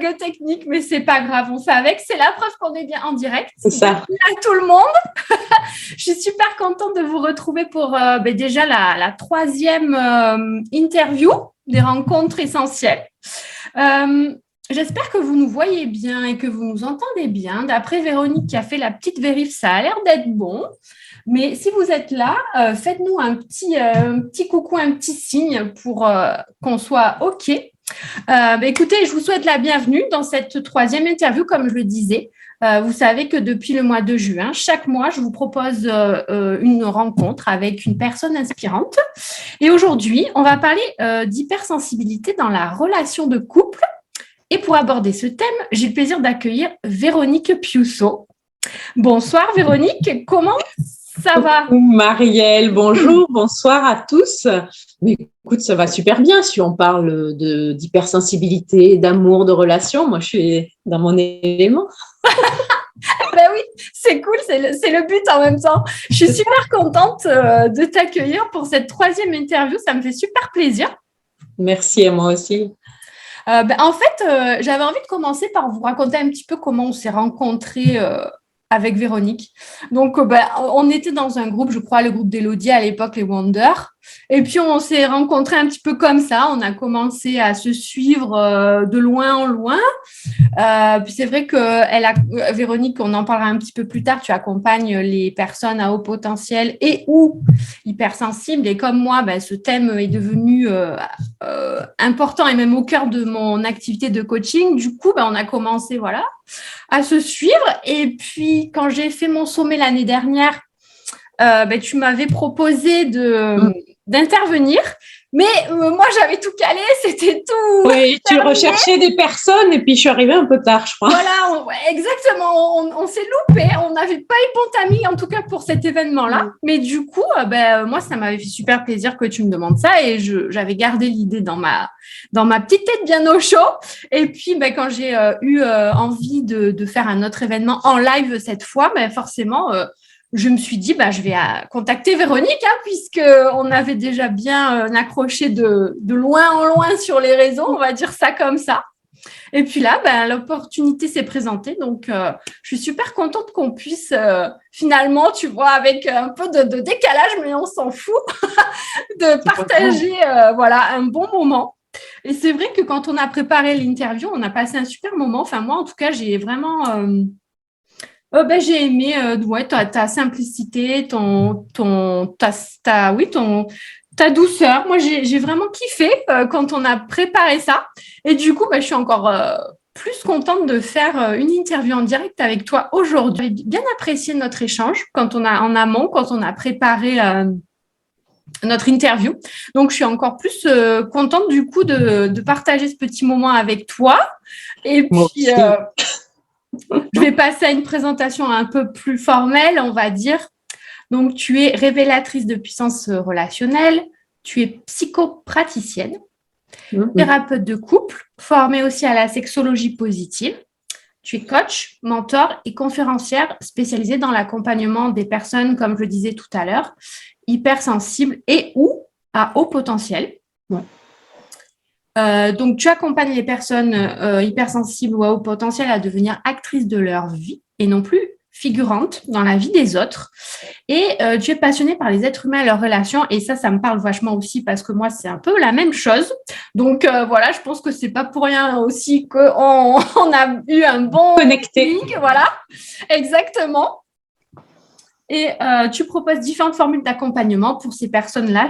bug technique, mais c'est pas grave, on fait avec. C'est la preuve qu'on est bien en direct. C'est ça. À tout le monde. Je suis super contente de vous retrouver pour déjà la troisième interview des rencontres essentielles. J'espère que vous nous voyez bien et que vous nous entendez bien. D'après Véronique qui a fait la petite vérif, ça a l'air d'être bon. Mais si vous êtes là, faites-nous un petit coucou, un petit signe pour qu'on soit OK. Écoutez, je vous souhaite la bienvenue dans cette troisième interview, comme je le disais. Vous savez que depuis le mois de juin, chaque mois, je vous propose une rencontre avec une personne inspirante. Et aujourd'hui, on va parler d'hypersensibilité dans la relation de couple. Et pour aborder ce thème, j'ai le plaisir d'accueillir Véronique Piusso. Bonsoir Véronique, comment ça va? Marielle, bonjour, bonsoir à tous. Mais écoute, ça va super bien si on parle d'hypersensibilité, d'amour, de relation. Moi, je suis dans mon élément. Ben oui, c'est cool, c'est le but en même temps. Je suis super contente de t'accueillir pour cette troisième interview, ça me fait super plaisir. Merci à moi aussi. En fait, j'avais envie de commencer par vous raconter un petit peu comment on s'est rencontrés avec Véronique. Donc, on était dans un groupe, je crois, le groupe d'Élodie à l'époque, les Wonder. Et puis, on s'est rencontrés un petit peu comme ça. On a commencé à se suivre de loin en loin. Puis c'est vrai que Véronique, on en parlera un petit peu plus tard, tu accompagnes les personnes à haut potentiel et ou hypersensibles. Et comme moi, ce thème est devenu important et même au cœur de mon activité de coaching. Du coup, on a commencé à se suivre. Et puis, quand j'ai fait mon sommet l'année dernière, tu m'avais proposé d'intervenir. Mais moi, j'avais tout calé, c'était tout. Oui, tu recherchais des personnes et puis je suis arrivée un peu tard, je crois. Voilà, exactement. On s'est loupé. On n'avait pas eu bon timing, en tout cas pour cet événement-là. Mais du coup, moi, ça m'avait fait super plaisir que tu me demandes ça et j'avais gardé l'idée dans ma petite tête bien au chaud. Et puis, quand j'ai eu envie de faire un autre événement en live cette fois, forcément, je me suis dit, je vais contacter Véronique, puisqu'on avait déjà bien accroché de loin en loin sur les réseaux, on va dire ça comme ça. Et puis là, l'opportunité s'est présentée. Donc, je suis super contente qu'on puisse finalement, tu vois, avec un peu de décalage, mais on s'en fout, de partager un bon moment. Et c'est vrai que quand on a préparé l'interview, on a passé un super moment. Enfin, moi, en tout cas, j'ai vraiment... j'ai aimé ta simplicité, ta douceur. Moi, j'ai vraiment kiffé quand on a préparé ça. Et du coup, je suis encore plus contente de faire une interview en direct avec toi aujourd'hui. J'ai bien apprécié notre échange en amont, quand on a préparé notre interview. Donc, je suis encore plus contente du coup de partager ce petit moment avec toi. Et puis... je vais passer à une présentation un peu plus formelle, on va dire. Donc, tu es révélatrice de puissance relationnelle, tu es psychopraticienne, thérapeute de couple, formée aussi à la sexologie positive. Tu es coach, mentor et conférencière spécialisée dans l'accompagnement des personnes, comme je le disais tout à l'heure, hypersensibles et ou à haut potentiel. Ouais. Donc, tu accompagnes les personnes hypersensibles ou à haut potentiel à devenir actrices de leur vie et non plus figurantes dans la vie des autres. Et tu es passionnée par les êtres humains et leurs relations. Et ça me parle vachement aussi parce que moi, c'est un peu la même chose. Donc, je pense que c'est pas pour rien aussi qu'on a eu un bon connecté. Voilà, exactement. Et tu proposes différentes formules d'accompagnement pour ces personnes-là,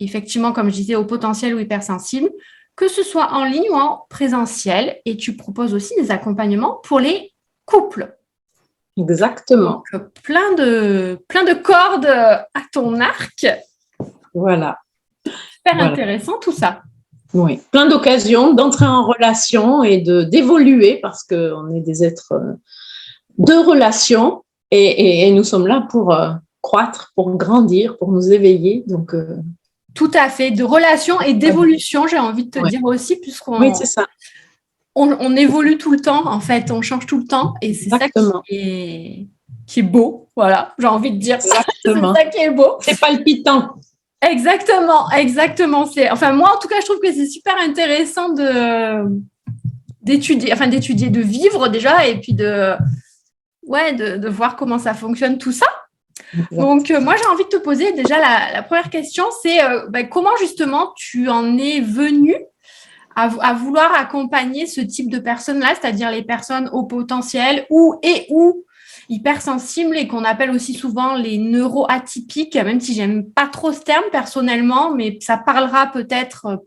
effectivement, comme je disais, au potentiel ou hypersensibles, que ce soit en ligne ou en présentiel. Et tu proposes aussi des accompagnements pour les couples. Exactement. Donc, plein de cordes à ton arc. Voilà. Super intéressant tout ça. Oui, plein d'occasions d'entrer en relation et d'évoluer parce qu'on est des êtres de relation et nous sommes là pour croître, pour grandir, pour nous éveiller. Donc, tout à fait, de relation et d'évolution, j'ai envie de te dire aussi, puisqu'on c'est ça. On évolue tout le temps, en fait, on change tout le temps et c'est ça qui est beau, voilà, j'ai envie de dire. Exactement. C'est ça qui est beau. C'est palpitant. Exactement. Moi, en tout cas, je trouve que c'est super intéressant d'étudier, de vivre déjà et puis de voir comment ça fonctionne tout ça. Exact. Donc, moi, j'ai envie de te poser déjà la première question, c'est comment justement tu en es venu à vouloir accompagner ce type de personnes-là, c'est-à-dire les personnes au potentiel ou hypersensibles et qu'on appelle aussi souvent les neuroatypiques, même si j'aime pas trop ce terme personnellement, mais ça parlera peut-être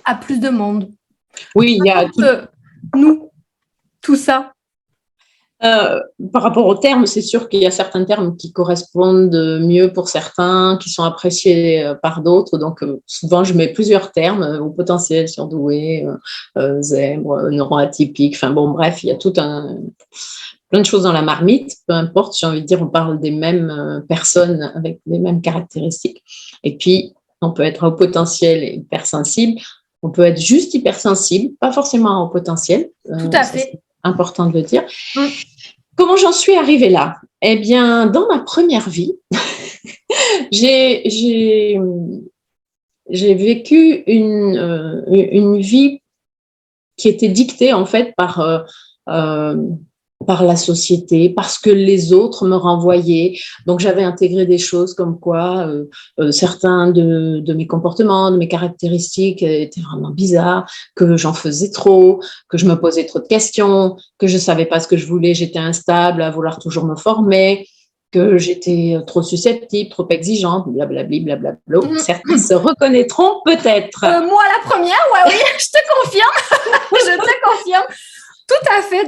à plus de monde. Oui, il y a tout ça. Par rapport aux termes, c'est sûr qu'il y a certains termes qui correspondent mieux pour certains, qui sont appréciés par d'autres. Donc, souvent, je mets plusieurs termes au potentiel, surdoué, zèbre, neuroatypique. Enfin bon, bref, il y a plein de choses dans la marmite. Peu importe, j'ai envie de dire, on parle des mêmes personnes avec les mêmes caractéristiques. Et puis, on peut être au potentiel et hypersensible. On peut être juste hypersensible, pas forcément au potentiel. Tout à fait. C'est important de le dire. Comment j'en suis arrivée là? Eh bien, dans ma première vie, j'ai vécu une vie qui était dictée en fait par la société, parce que les autres me renvoyaient. Donc, j'avais intégré des choses comme quoi certains de mes comportements, de mes caractéristiques étaient vraiment bizarres, que j'en faisais trop, que je me posais trop de questions, que je ne savais pas ce que je voulais, j'étais instable à vouloir toujours me former, que j'étais trop susceptible, trop exigeante, blablabli, blablabla. Certains se reconnaîtront peut-être. Moi, la première, oui, je te confirme. Tout à fait,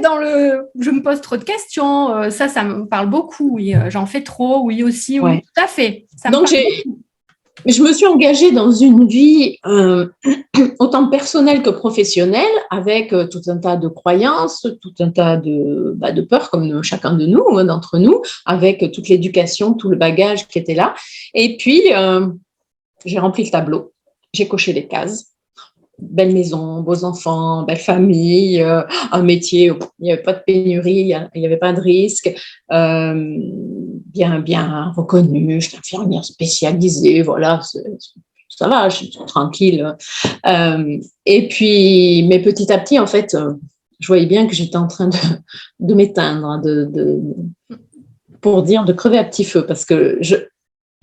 je me pose trop de questions, ça me parle beaucoup, oui, j'en fais trop, oui aussi, oui, tout à fait. Donc, je me suis engagée dans une vie autant personnelle que professionnelle, avec tout un tas de croyances, tout un tas de peurs, comme chacun de nous, d'entre nous, avec toute l'éducation, tout le bagage qui était là. Et puis, j'ai rempli le tableau, j'ai coché les cases. Belle maison, beaux enfants, belle famille, un métier où il n'y avait pas de pénurie, il n'y avait pas de risque, bien reconnue, je suis infirmière spécialisée, voilà, ça va, je suis tranquille. Et puis, mais petit à petit, en fait, je voyais bien que j'étais en train de m'éteindre, pour dire de crever à petit feu, parce que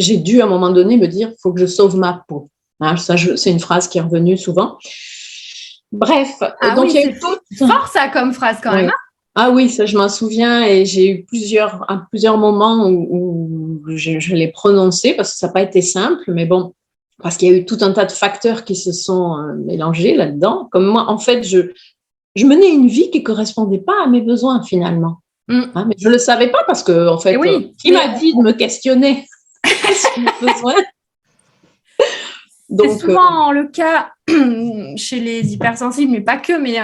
j'ai dû à un moment donné me dire, il faut que je sauve ma peau. Ça, c'est une phrase qui est revenue souvent. Bref, donc il y a eu fort ça comme phrase quand même. Ah oui, ça je m'en souviens, et j'ai eu à plusieurs moments où je l'ai prononcé, parce que ça n'a pas été simple, mais bon, parce qu'il y a eu tout un tas de facteurs qui se sont mélangés là-dedans. Comme moi, en fait, je menais une vie qui ne correspondait pas à mes besoins finalement. Mais je ne le savais pas, parce que en fait, qui m'a dit de me questionner sur mes besoins? C'est souvent le cas chez les hypersensibles, mais pas que, mais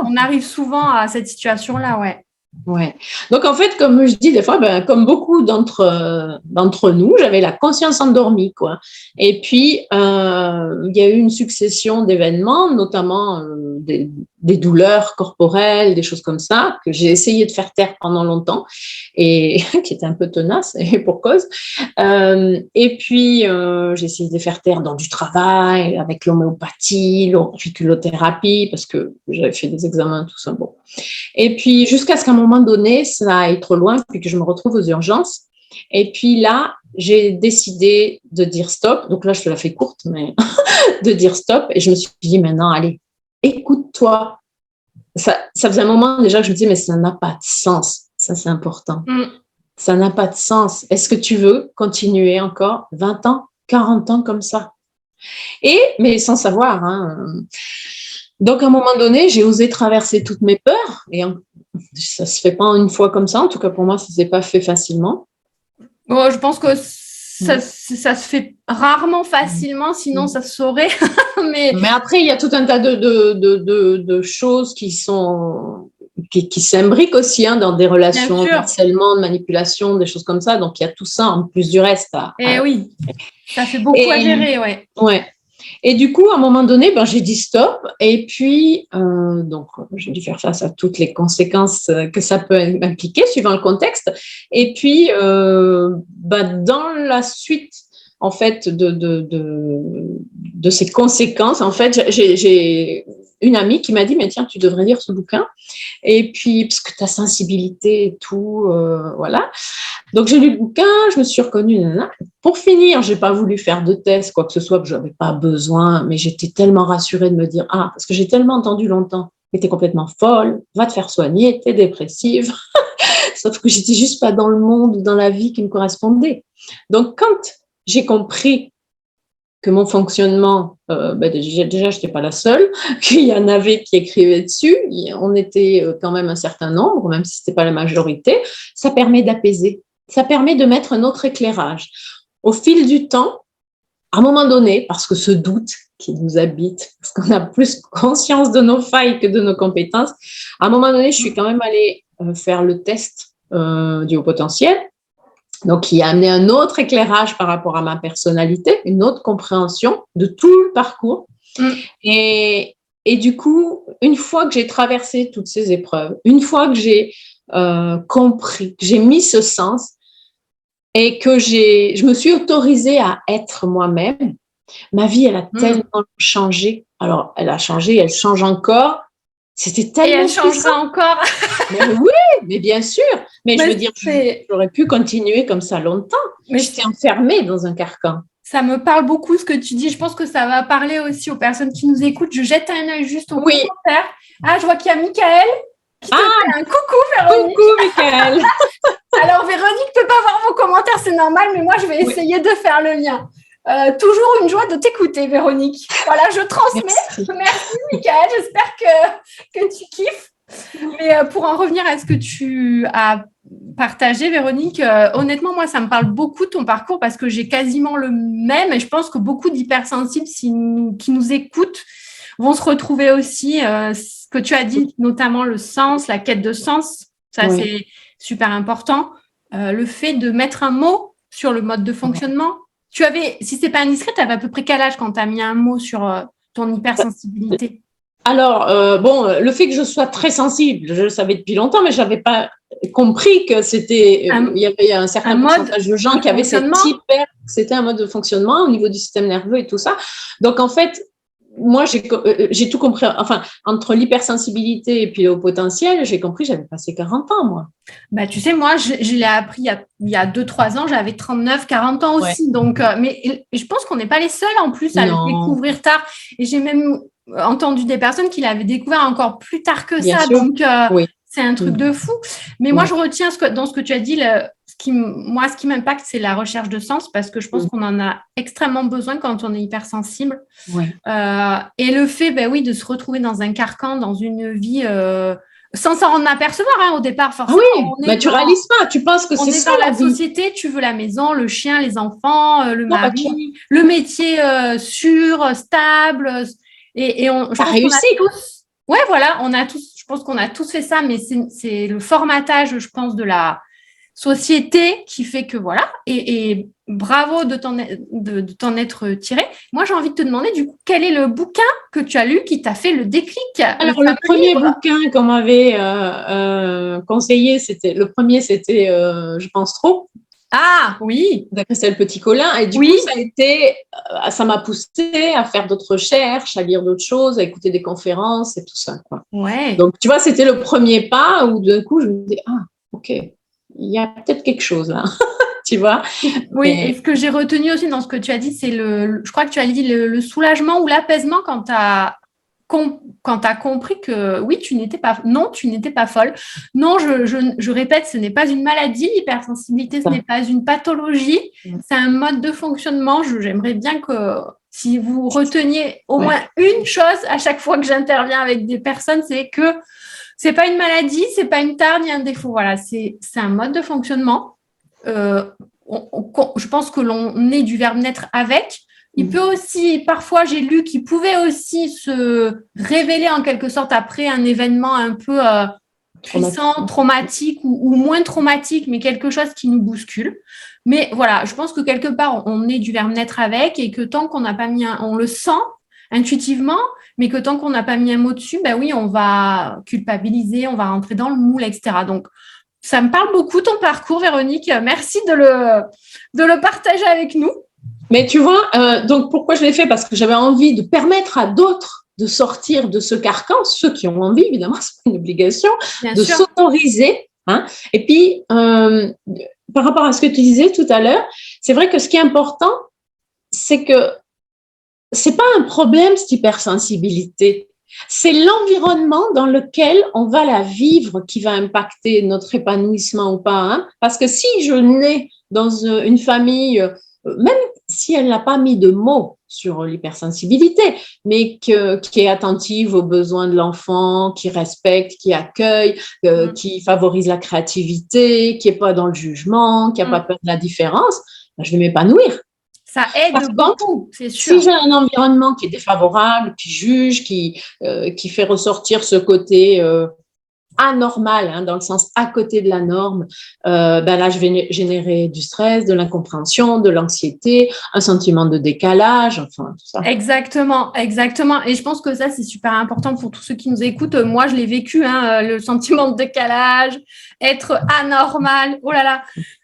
on arrive souvent à cette situation-là, Ouais. Donc, en fait, comme je dis des fois, comme beaucoup d'entre nous, j'avais la conscience endormie, quoi. Et puis, il y a eu une succession d'événements, notamment des douleurs corporelles, des choses comme ça, que j'ai essayé de faire taire pendant longtemps, et qui étaient un peu tenaces, et pour cause. Et puis, j'ai essayé de les faire taire dans du travail, avec l'homéopathie, l'auriculothérapie, parce que j'avais fait des examens, tout ça, bon. Et puis, jusqu'à ce qu'à un moment donné, ça aille trop loin, puis que je me retrouve aux urgences. Et puis là, j'ai décidé de dire stop. Donc là, je te la fais courte, mais de dire stop. Et je me suis dit, maintenant, allez, écoute-toi. Ça faisait un moment déjà que je me disais, mais ça n'a pas de sens. Ça, c'est important. Ça n'a pas de sens. Est-ce que tu veux continuer encore 20 ans, 40 ans comme ça? Mais sans savoir, Donc, à un moment donné, j'ai osé traverser toutes mes peurs, et ça ne se fait pas une fois comme ça. En tout cas, pour moi, ça ne s'est pas fait facilement. Bon, je pense que ça se fait rarement facilement, sinon ça se saurait. mais après, il y a tout un tas de choses qui s'imbriquent aussi dans des relations de harcèlement, de manipulation, des choses comme ça. Donc, il y a tout ça en plus du reste. Oui, ça fait beaucoup à gérer, Ouais. Et du coup, à un moment donné, j'ai dit stop. Et puis, donc, j'ai dû faire face à toutes les conséquences que ça peut impliquer, suivant le contexte. Et puis, dans la suite en fait, de ces conséquences. En fait, j'ai une amie qui m'a dit, mais tiens, tu devrais lire ce bouquin. Et puis, parce que ta sensibilité et tout, voilà. Donc, j'ai lu le bouquin, je me suis reconnue. Nanana. Pour finir, j'ai pas voulu faire de test, quoi que ce soit, que j'avais pas besoin, mais j'étais tellement rassurée de me dire, ah, parce que j'ai tellement entendu longtemps, mais t'es complètement folle, va te faire soigner, t'es dépressive. Sauf que j'étais juste pas dans le monde ou dans la vie qui me correspondait. Donc, quand j'ai compris que mon fonctionnement, déjà, je n'étais pas la seule, qu'il y en avait qui écrivaient dessus, on était quand même un certain nombre, même si ce n'était pas la majorité, ça permet d'apaiser, ça permet de mettre un autre éclairage. Au fil du temps, à un moment donné, parce que ce doute qui nous habite, parce qu'on a plus conscience de nos failles que de nos compétences, à un moment donné, je suis quand même allée faire le test du haut potentiel, donc qui a amené un autre éclairage par rapport à ma personnalité, une autre compréhension de tout le parcours. Et du coup, une fois que j'ai traversé toutes ces épreuves, une fois que j'ai compris, que j'ai mis ce sens et que je me suis autorisée à être moi-même, ma vie, elle a tellement changé. Alors, elle a changé, elle change encore. C'était tellement Et elle changera encore. Mais oui, mais bien sûr. Mais je veux dire, j'aurais pu continuer comme ça longtemps. Mais j'étais enfermée dans un carcan. Ça me parle beaucoup ce que tu dis. Je pense que ça va parler aussi aux personnes qui nous écoutent. Je jette un œil juste au commentaire. Ah, je vois qu'il y a Michael qui te fait un coucou, Véronique. Coucou, Michael. Alors, Véronique ne peut pas voir vos commentaires, c'est normal, mais moi, je vais essayer de faire le lien. Toujours une joie de t'écouter, Véronique. Voilà, je transmets. Merci Michael. J'espère que tu kiffes. Mais pour en revenir à ce que tu as partagé, Véronique, honnêtement, moi, ça me parle beaucoup ton parcours parce que j'ai quasiment le même et je pense que beaucoup d'hypersensibles qui nous écoutent vont se retrouver aussi. Ce que tu as dit, notamment le sens, la quête de sens, ça c'est super important. Le fait de mettre un mot sur le mode de fonctionnement. Tu avais, si c'est pas indiscret, tu avais à peu près quel âge quand tu as mis un mot sur ton hypersensibilité? Alors, le fait que je sois très sensible, je le savais depuis longtemps, mais je n'avais pas compris que c'était, il y avait un certain pourcentage de gens qui avaient c'était un mode de fonctionnement au niveau du système nerveux et tout ça. Donc, en fait, moi, j'ai tout compris. Enfin, entre l'hypersensibilité et puis le haut potentiel, j'ai compris, j'avais passé 40 ans, moi. Bah, tu sais, moi, je l'ai appris il y a 2-3 ans, j'avais 39, 40 ans aussi. Donc, mais je pense qu'on n'est pas les seuls en plus à le découvrir tard. Et j'ai même entendu des personnes qui l'avaient découvert encore plus tard que ça. Sûr. Donc, c'est un truc de fou. Mais moi, je retiens dans ce que tu as dit, ce qui m'impacte, c'est la recherche de sens parce que je pense qu'on en a extrêmement besoin quand on est hypersensible. Et le fait, de se retrouver dans un carcan, dans une vie sans s'en apercevoir au départ, forcément. Mais tu réalises pas, tu penses que c'est ça dans la société, tu veux la maison, le chien, les enfants, le mari, le métier sûr, stable. Et je pense réussi. qu'on a tous. Ouais, voilà, je pense qu'on a tous fait ça, mais c'est le formatage, je pense, de la société qui fait que voilà. Et bravo de t'en être tiré. Moi, j'ai envie de te demander, du coup, quel est le bouquin que tu as lu qui t'a fait le déclic? Alors, le premier bouquin qu'on m'avait conseillé, c'était Je pense trop. Ah, oui. De Christelle Petit-Colin. Et du coup, ça m'a poussé à faire d'autres recherches, à lire d'autres choses, à écouter des conférences et tout ça, quoi. Ouais. Donc, tu vois, c'était le premier pas où d'un coup, je me disais, ok, il y a peut-être quelque chose là. Tu vois? Oui, et ce que j'ai retenu aussi dans ce que tu as dit, c'est je crois que tu as dit le soulagement ou l'apaisement quand tu as compris que oui, tu n'étais pas folle. Non, je répète, ce n'est pas une maladie, l'hypersensibilité, ce n'est pas une pathologie, c'est un mode de fonctionnement. J'aimerais bien que si vous reteniez au moins une chose à chaque fois que j'interviens avec des personnes, c'est que c'est pas une maladie, c'est pas une tare ni un défaut. Voilà, c'est un mode de fonctionnement. Je pense que l'on est du verbe naître avec. Il peut aussi, parfois j'ai lu qu'il pouvait aussi se révéler en quelque sorte après un événement un peu puissant, traumatique ou moins traumatique, mais quelque chose qui nous bouscule. Mais voilà, je pense que quelque part on est du verbe naître avec et que tant qu'on n'a pas mis on le sent intuitivement, mais que tant qu'on n'a pas mis un mot dessus, on va culpabiliser, on va rentrer dans le moule, etc. Donc, ça me parle beaucoup ton parcours, Véronique. Merci de le partager avec nous. Mais tu vois, donc pourquoi je l'ai fait? Parce que j'avais envie de permettre à d'autres de sortir de ce carcan, ceux qui ont envie, évidemment, c'est pas une obligation, Bien de sûr. s'autoriser. Hein. Et puis, par rapport à ce que tu disais tout à l'heure, c'est vrai que ce qui est important, c'est que c'est pas un problème, cette hypersensibilité. C'est l'environnement dans lequel on va la vivre qui va impacter notre épanouissement ou pas. Hein. Parce que si je nais dans une famille, même si elle n'a pas mis de mots sur l'hypersensibilité, mais qui est attentive aux besoins de l'enfant, qui respecte, qui accueille, qui favorise la créativité, qui n'est pas dans le jugement, qui n'a pas peur de la différence, ben, je vais m'épanouir. Ça aide beaucoup, c'est sûr. Si j'ai un environnement qui est défavorable, qui juge, qui fait ressortir ce côté anormal, hein, dans le sens à côté de la norme, ben là, je vais générer du stress, de l'incompréhension, de l'anxiété, un sentiment de décalage, enfin, tout ça. Exactement, exactement. Et je pense que ça, c'est super important pour tous ceux qui nous écoutent. Moi, je l'ai vécu, hein, le sentiment de décalage, être anormal. Oh là là,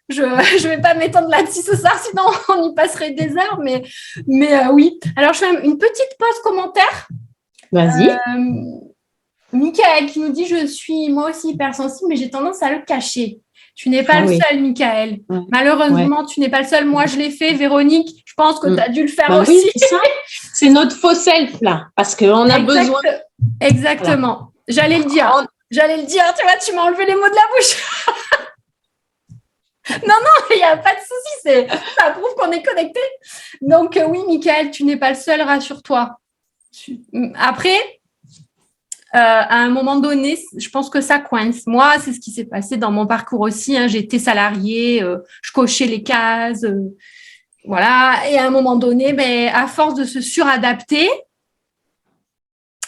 je vais pas m'étendre là-dessus ce soir, sinon on y passerait des heures. Mais oui. Alors, je fais une petite pause commentaire. Vas-y. Michael qui nous dit « Je suis moi aussi hypersensible, mais j'ai tendance à le cacher. » Tu n'es pas le seul, Michael. Ouais. Malheureusement, tu n'es pas le seul. Moi, je l'ai fait. Véronique, je pense que tu as dû le faire aussi. Oui, c'est ça. C'est notre faux self, là, parce qu'on a besoin… Exactement. Voilà. J'allais le dire. J'allais le dire. Tu vois, tu m'as enlevé les mots de la bouche. Non, il n'y a pas de souci. Ça prouve qu'on est connectés. Donc, oui, Michael, tu n'es pas le seul. Rassure-toi. Après… à un moment donné, je pense que ça coince. Moi, c'est ce qui s'est passé dans mon parcours aussi. Hein. J'étais salariée, je cochais les cases, voilà. Et à un moment donné, à force de se suradapter,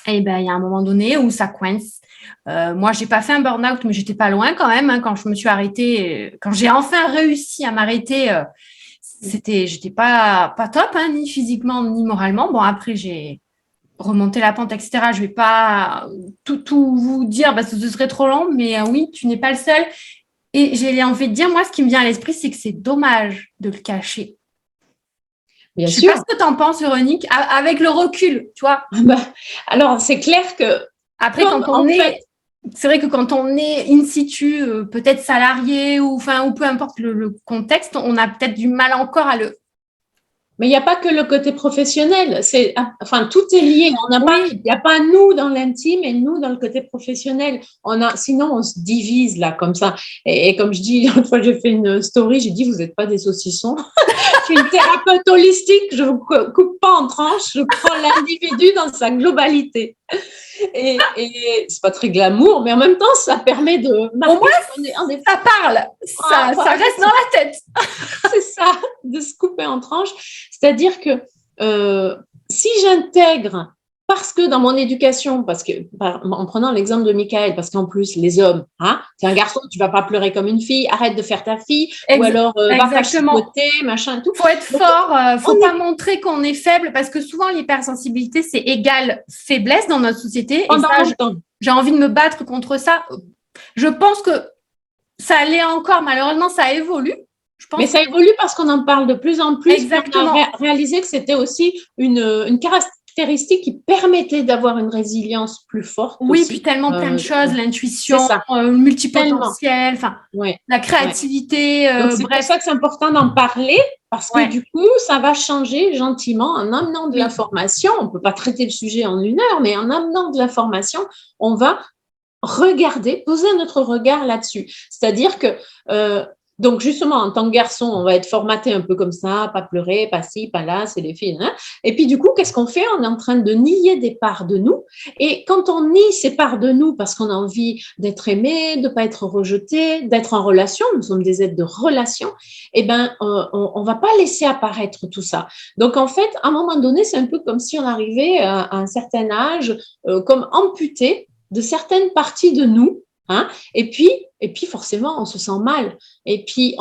il y a un moment donné où ça coince. Moi, j'ai pas fait un burn-out, mais j'étais pas loin quand même. Hein, quand je me suis arrêtée, quand j'ai enfin réussi à m'arrêter, j'étais pas top, hein, ni physiquement ni moralement. Bon, après j'ai remonter la pente, etc. Je ne vais pas tout vous dire parce que ce serait trop long, mais oui, tu n'es pas le seul. Et j'ai envie de dire, moi, ce qui me vient à l'esprit, c'est que c'est dommage de le cacher. Bien sûr. Je ne sais pas ce que tu en penses, Véronique, avec le recul, tu vois. Alors, c'est clair que… Après, c'est vrai que quand on est in situ, peut-être salarié ou peu importe le contexte, on a peut-être du mal encore à le… Mais il n'y a pas que le côté professionnel. Tout est lié. Il n'y a pas nous dans l'intime et nous dans le côté professionnel. Sinon, on se divise là comme ça. Et comme je dis, l'autre fois, j'ai fait une story, j'ai dit, vous n'êtes pas des saucissons. Je suis une thérapeute holistique. Je ne vous coupe pas en tranches. Je prends l'individu dans sa globalité. Et c'est pas très glamour, mais en même temps, ça permet de… Au moins, ça parle. Ça reste dans la tête. C'est ça, de se couper en tranches. C'est-à-dire que si j'intègre, parce que dans mon éducation, en prenant l'exemple de Michael, parce qu'en plus, les hommes, hein, c'est un garçon, tu vas pas pleurer comme une fille, arrête de faire ta fille, ou alors va pas chipoter, machin, tout. Faut être fort, faut pas montrer qu'on est faible, parce que souvent l'hypersensibilité, c'est égal faiblesse dans notre société. Et ça, j'ai envie de me battre contre ça. Je pense que ça l'est encore, malheureusement, ça évolue. Mais ça évolue parce qu'on en parle de plus en plus. Exactement. On a réalisé que c'était aussi une caractéristique qui permettait d'avoir une résilience plus forte. Oui, aussi. Puis tellement plein de choses, l'intuition, le multipotentiel, la créativité. Donc, c'est pour ça que c'est important d'en parler, parce que du coup, ça va changer gentiment en amenant de l'information. On ne peut pas traiter le sujet en 1 heure, mais en amenant de l'information, on va poser notre regard là-dessus. C'est-à-dire que… donc, justement, en tant que garçon, on va être formaté un peu comme ça, pas pleurer, pas ci, pas là, c'est les filles. Hein. Et puis, du coup, qu'est-ce qu'on fait? On est en train de nier des parts de nous. Et quand on nie ces parts de nous parce qu'on a envie d'être aimé, de ne pas être rejeté, d'être en relation, nous sommes des êtres de relation, on ne va pas laisser apparaître tout ça. Donc, en fait, à un moment donné, c'est un peu comme si on arrivait à un certain âge, comme amputé de certaines parties de nous. Hein, et puis, forcément, on se sent mal. Et puis,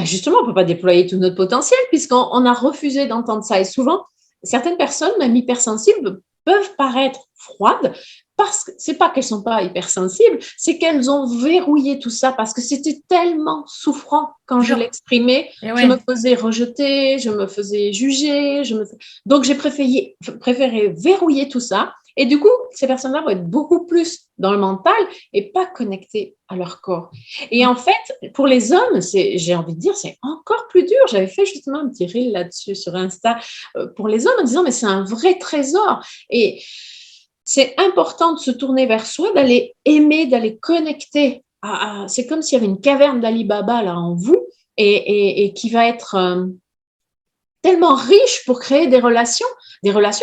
justement, on ne peut pas déployer tout notre potentiel puisqu'on a refusé d'entendre ça. Et souvent, certaines personnes, même hypersensibles, peuvent paraître froides parce que c'est pas qu'elles sont pas hypersensibles, c'est qu'elles ont verrouillé tout ça parce que c'était tellement souffrant quand je l'exprimais. Je me faisais rejeter, je me faisais juger, donc j'ai préféré verrouiller tout ça. Et du coup, ces personnes-là vont être beaucoup plus dans le mental et pas connectées à leur corps. Et en fait, pour les hommes, j'ai envie de dire, c'est encore plus dur. J'avais fait justement un petit reel là-dessus sur Insta pour les hommes en disant, mais c'est un vrai trésor. Et c'est important de se tourner vers soi, d'aller aimer, d'aller connecter. C'est comme s'il y avait une caverne d'Ali Baba là en vous et qui va être tellement riche pour créer des relations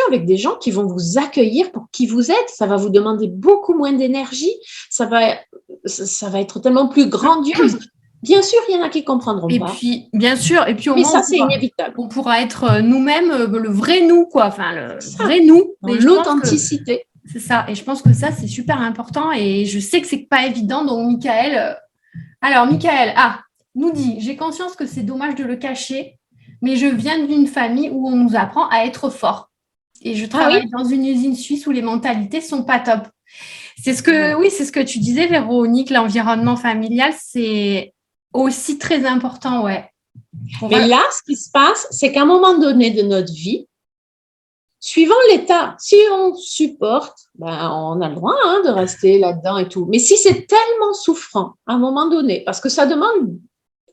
avec des gens qui vont vous accueillir pour qui vous êtes. Ça va vous demander beaucoup moins d'énergie. Ça va être tellement plus grandiose. Bien sûr, il y en a qui comprendront pas. Puis, bien sûr, et puis au mais moins, ça, c'est inévitable. On pourra être nous-mêmes, le vrai nous, quoi. Enfin, le vrai nous. L'authenticité. C'est ça. Et je pense que ça, c'est super important. Et je sais que c'est pas évident. Donc, Michael. Alors, Michael, nous dit, j'ai conscience que c'est dommage de le cacher, mais je viens d'une famille où on nous apprend à être fort. Et je travaille dans une usine suisse où les mentalités sont pas top. C'est ce que tu disais, Véronique, l'environnement familial, c'est aussi très important, ouais. Mais là, ce qui se passe, c'est qu'à un moment donné de notre vie, suivant l'état, si on supporte, on a le droit de rester là-dedans et tout. Mais si c'est tellement souffrant à un moment donné, parce que ça demande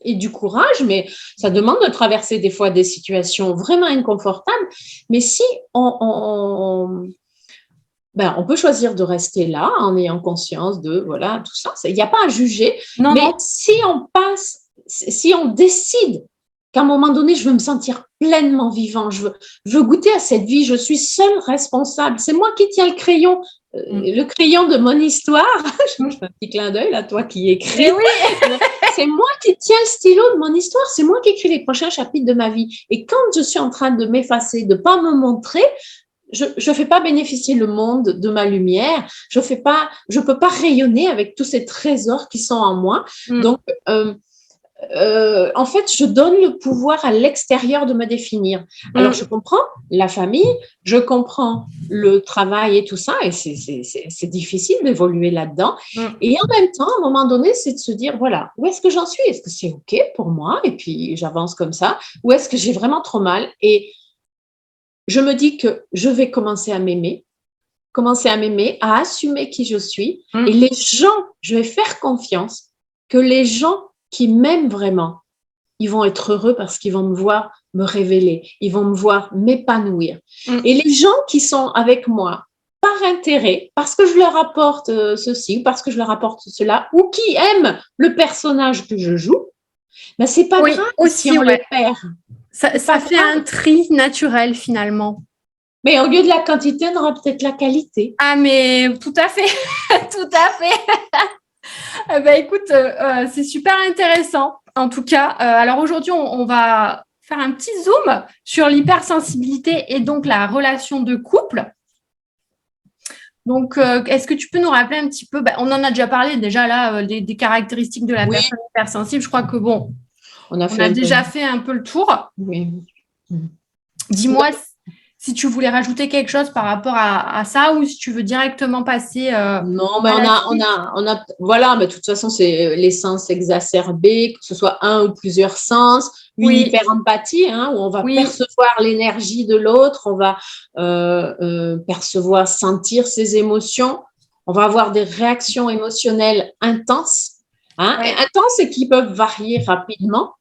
et du courage, mais ça demande de traverser des fois des situations vraiment inconfortables. Mais si on peut choisir de rester là en ayant conscience de voilà tout ça. Il n'y a pas à juger. Mais si on décide qu'à un moment donné, je veux me sentir pleinement vivant, je veux goûter à cette vie, je suis seule responsable. C'est moi qui tiens le crayon de mon histoire. Je fais un petit clin d'œil à toi qui écris. Oui. C'est moi qui tiens le stylo de mon histoire, c'est moi qui écris les prochains chapitres de ma vie. Et quand je suis en train de m'effacer, de ne pas me montrer, je ne fais pas bénéficier le monde de ma lumière, je peux pas rayonner avec tous ces trésors qui sont en moi. Donc, en fait, je donne le pouvoir à l'extérieur de me définir. Alors, je comprends la famille, je comprends le travail et tout ça, et c'est difficile d'évoluer là-dedans. Et en même temps, à un moment donné, c'est de se dire, voilà, où est-ce que j'en suis? Est-ce que c'est OK pour moi? Et puis, j'avance comme ça. Ou est-ce que j'ai vraiment trop mal? Et je me dis que je vais commencer à m'aimer, à assumer qui je suis. Et les gens, je vais faire confiance que les gens qui m'aiment vraiment, ils vont être heureux parce qu'ils vont me voir me révéler, ils vont me voir m'épanouir. Et les gens qui sont avec moi par intérêt, parce que je leur apporte ceci, ou parce que je leur apporte cela, ou qui aiment le personnage que je joue, c'est pas grave si on les perd. Ça fait un tri naturel finalement. Mais au lieu de la quantité, on aura peut-être la qualité. Ah, mais tout à fait, tout à fait. Écoute, c'est super intéressant. En tout cas, alors aujourd'hui, on va faire un petit zoom sur l'hypersensibilité et donc la relation de couple. Donc, est-ce que tu peux nous rappeler un petit peu, on en a déjà parlé déjà là, des caractéristiques de la personne hypersensible. Je crois que on a déjà fait un peu le tour. Oui. Dis-moi si tu voulais rajouter quelque chose par rapport à ça ou si tu veux directement passer. Non, mais voilà, mais de toute façon, c'est les sens exacerbés, que ce soit un ou plusieurs sens, une hyper-empathie, où on va percevoir l'énergie de l'autre, on va percevoir, sentir ses émotions, on va avoir des réactions émotionnelles intenses, intenses et qui peuvent varier rapidement.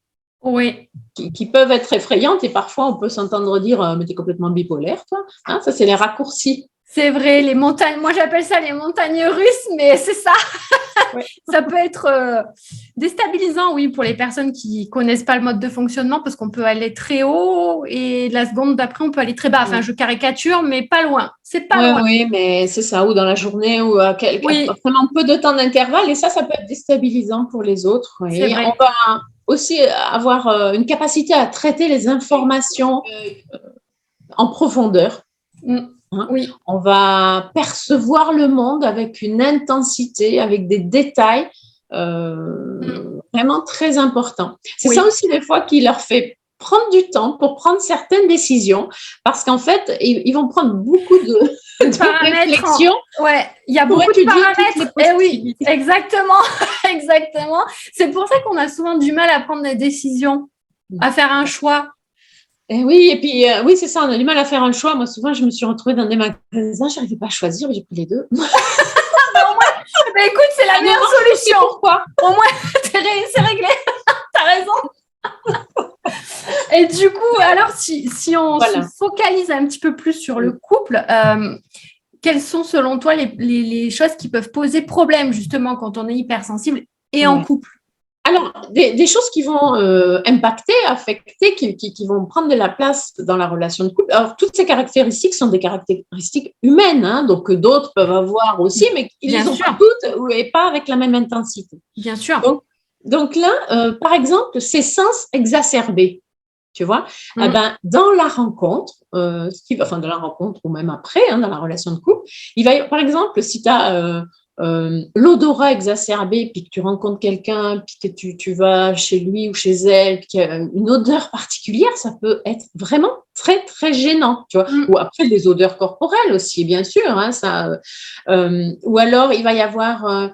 Oui. Qui peuvent être effrayantes et parfois on peut s'entendre dire mais t'es complètement bipolaire toi, ça c'est les raccourcis. C'est vrai, les montagnes, moi j'appelle ça les montagnes russes, mais c'est ça. Ça peut être déstabilisant, oui, pour les personnes qui connaissent pas le mode de fonctionnement parce qu'on peut aller très haut et la seconde d'après on peut aller très bas. Enfin, je caricature, mais pas loin. C'est pas loin. Oui, mais c'est ça, ou dans la journée ou vraiment peu de temps d'intervalle et ça peut être déstabilisant pour les autres. C'est vrai. On va aussi avoir une capacité à traiter les informations en profondeur. On va percevoir le monde avec une intensité, avec des détails vraiment très importants. C'est ça aussi des fois qui leur fait prendre du temps pour prendre certaines décisions parce qu'en fait, ils vont prendre beaucoup de réflexion. Ouais, il y a beaucoup de paramètres. Et oui, exactement, exactement. C'est pour ça qu'on a souvent du mal à prendre des décisions, à faire un choix. Et oui, et puis oui, c'est ça, on a du mal à faire un choix. Moi, souvent, je me suis retrouvée dans des magasins, je n'arrivais pas à choisir, mais j'ai pris les deux. Mais écoute, c'est la meilleure solution. Pourquoi? Au moins, c'est réglé. T'as raison. Et du coup, alors, si on se focalise un petit peu plus sur le couple, quelles sont selon toi les choses qui peuvent poser problème justement quand on est hypersensible et en couple? Alors, des choses qui vont impacter, affecter, qui vont prendre de la place dans la relation de couple. Alors, toutes ces caractéristiques sont des caractéristiques humaines, hein, donc d'autres peuvent avoir aussi, mais ils ne les ont pas toutes et pas avec la même intensité. Bien sûr. Donc là, par exemple, ces sens exacerbés, tu vois, eh ben, dans la rencontre, dans la rencontre ou même après, hein, dans la relation de couple, il va, par exemple, si tu as l'odorat exacerbé, puis que tu rencontres quelqu'un, puis que tu vas chez lui ou chez elle, puis qu'il y a une odeur particulière, ça peut être vraiment très, très gênant, tu vois. Ou après, les odeurs corporelles aussi, bien sûr, hein, ça. Ou alors, il va y avoir...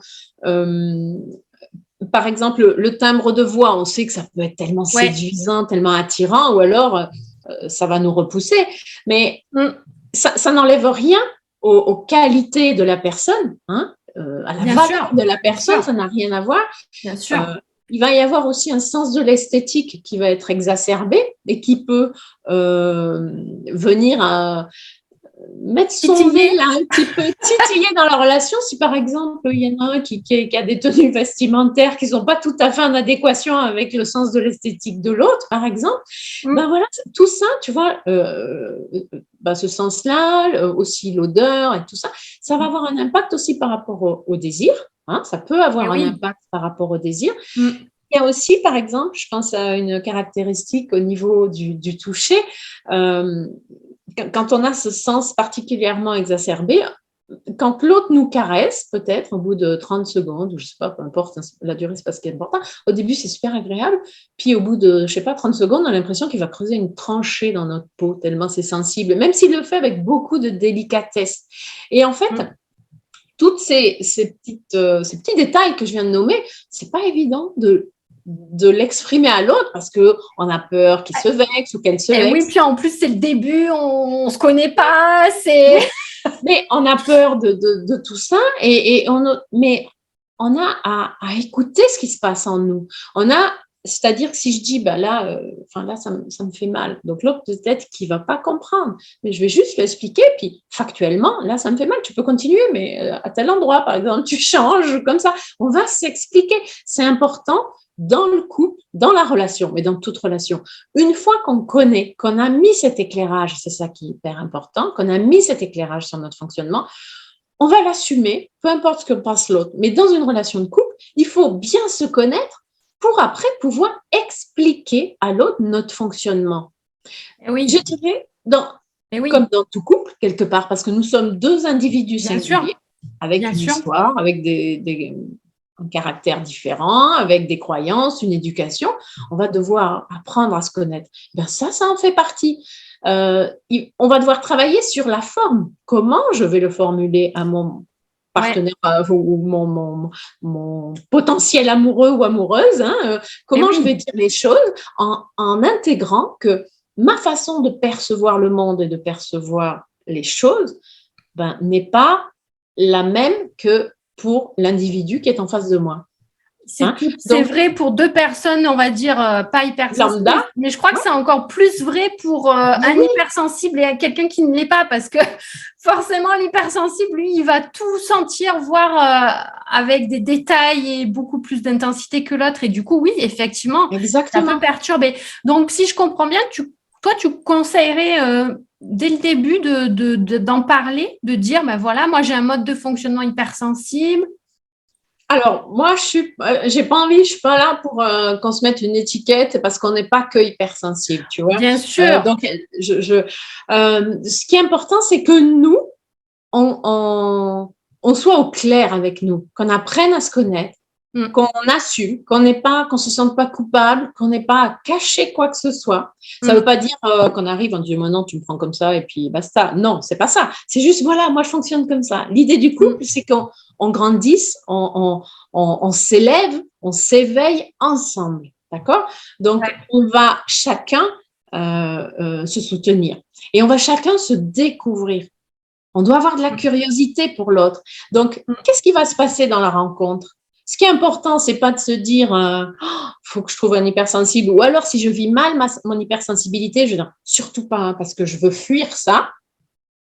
par exemple, le timbre de voix, on sait que ça peut être tellement séduisant, tellement attirant, ou alors ça va nous repousser. Mais ça n'enlève rien aux qualités de la personne, hein, à la valeur de la personne, ça n'a rien à voir. Bien sûr. Il va y avoir aussi un sens de l'esthétique qui va être exacerbé et qui peut venir à mettre son nez là un petit peu titiller dans la relation. Si par exemple il y en a un qui a des tenues vestimentaires qui ne sont pas tout à fait en adéquation avec le sens de l'esthétique de l'autre, par exemple, ben voilà, tout ça, tu vois, ce sens-là, aussi l'odeur et tout ça, ça va avoir un impact aussi par rapport au désir. Hein, ça peut avoir un impact par rapport au désir. Il y a aussi, par exemple, je pense à une caractéristique au niveau du toucher. Quand on a ce sens particulièrement exacerbé, quand l'autre nous caresse, peut-être au bout de 30 secondes, ou je ne sais pas, peu importe, la durée, c'est pas ce qui est important. Au début, c'est super agréable. Puis au bout de, je ne sais pas, 30 secondes, on a l'impression qu'il va creuser une tranchée dans notre peau, tellement c'est sensible, même s'il le fait avec beaucoup de délicatesse. Et en fait, tous ces petits détails que je viens de nommer, ce n'est pas évident de l'exprimer à l'autre parce qu'on a peur qu'il se vexe ou qu'elle se vexe. Oui, puis en plus, c'est le début, on ne se connaît pas, Mais on a peur de tout ça, mais on a à écouter ce qui se passe en nous. C'est-à-dire que si je dis, là, ça me fait mal. Donc l'autre, peut-être qu'il ne va pas comprendre. Mais je vais juste l'expliquer, puis factuellement, là, ça me fait mal. Tu peux continuer, mais à tel endroit, par exemple, tu changes comme ça. On va s'expliquer. C'est important dans le couple, dans la relation, mais dans toute relation. Une fois qu'on connaît, qu'on a mis cet éclairage, c'est ça qui est hyper important, qu'on a mis cet éclairage sur notre fonctionnement, on va l'assumer, peu importe ce que pense l'autre. Mais dans une relation de couple, il faut bien se connaître pour après pouvoir expliquer à l'autre notre fonctionnement. Oui. Je dirais, comme dans tout couple, quelque part, parce que nous sommes deux individus singuliers, avec une histoire, avec un caractère différent, avec des croyances, une éducation, on va devoir apprendre à se connaître. Ça en fait partie. On va devoir travailler sur la forme. Comment je vais le formuler à mon partenaire ou mon potentiel amoureux ou amoureuse, hein, comment je vais dire les choses en intégrant que ma façon de percevoir le monde et de percevoir les choses n'est pas la même que pour l'individu qui est en face de moi. C'est vrai pour deux personnes, on va dire, pas hypersensibles, mais je crois que c'est encore plus vrai pour un hypersensible et quelqu'un qui ne l'est pas, parce que forcément, l'hypersensible, lui, il va tout sentir, voir avec des détails et beaucoup plus d'intensité que l'autre. Et du coup, oui, effectivement, ça peut perturber. Donc, si je comprends bien, toi, tu conseillerais dès le début d'en parler, de dire, voilà, moi, j'ai un mode de fonctionnement hypersensible. Alors, moi, j'ai pas envie, je suis pas là pour qu'on se mette une étiquette parce qu'on n'est pas que hypersensible, tu vois. Bien sûr. Donc, ce qui est important, c'est que nous, on soit au clair avec nous, qu'on apprenne à se connaître qu'on assume, qu'on se sente pas coupable, qu'on n'ait pas à cacher quoi que ce soit. Ça veut pas dire qu'on arrive, on dit maintenant tu me prends comme ça et puis basta. Non, c'est pas ça. C'est juste voilà, moi je fonctionne comme ça. L'idée du couple, c'est qu'on grandisse, on s'élève, on s'éveille ensemble, d'accord? Donc on va chacun se soutenir et on va chacun se découvrir. On doit avoir de la curiosité pour l'autre. Donc, qu'est-ce qui va se passer dans la rencontre? Ce qui est important, c'est pas de se dire faut que je trouve un hypersensible, ou alors si je vis mal mon hypersensibilité, je vais dire surtout pas parce que je veux fuir ça.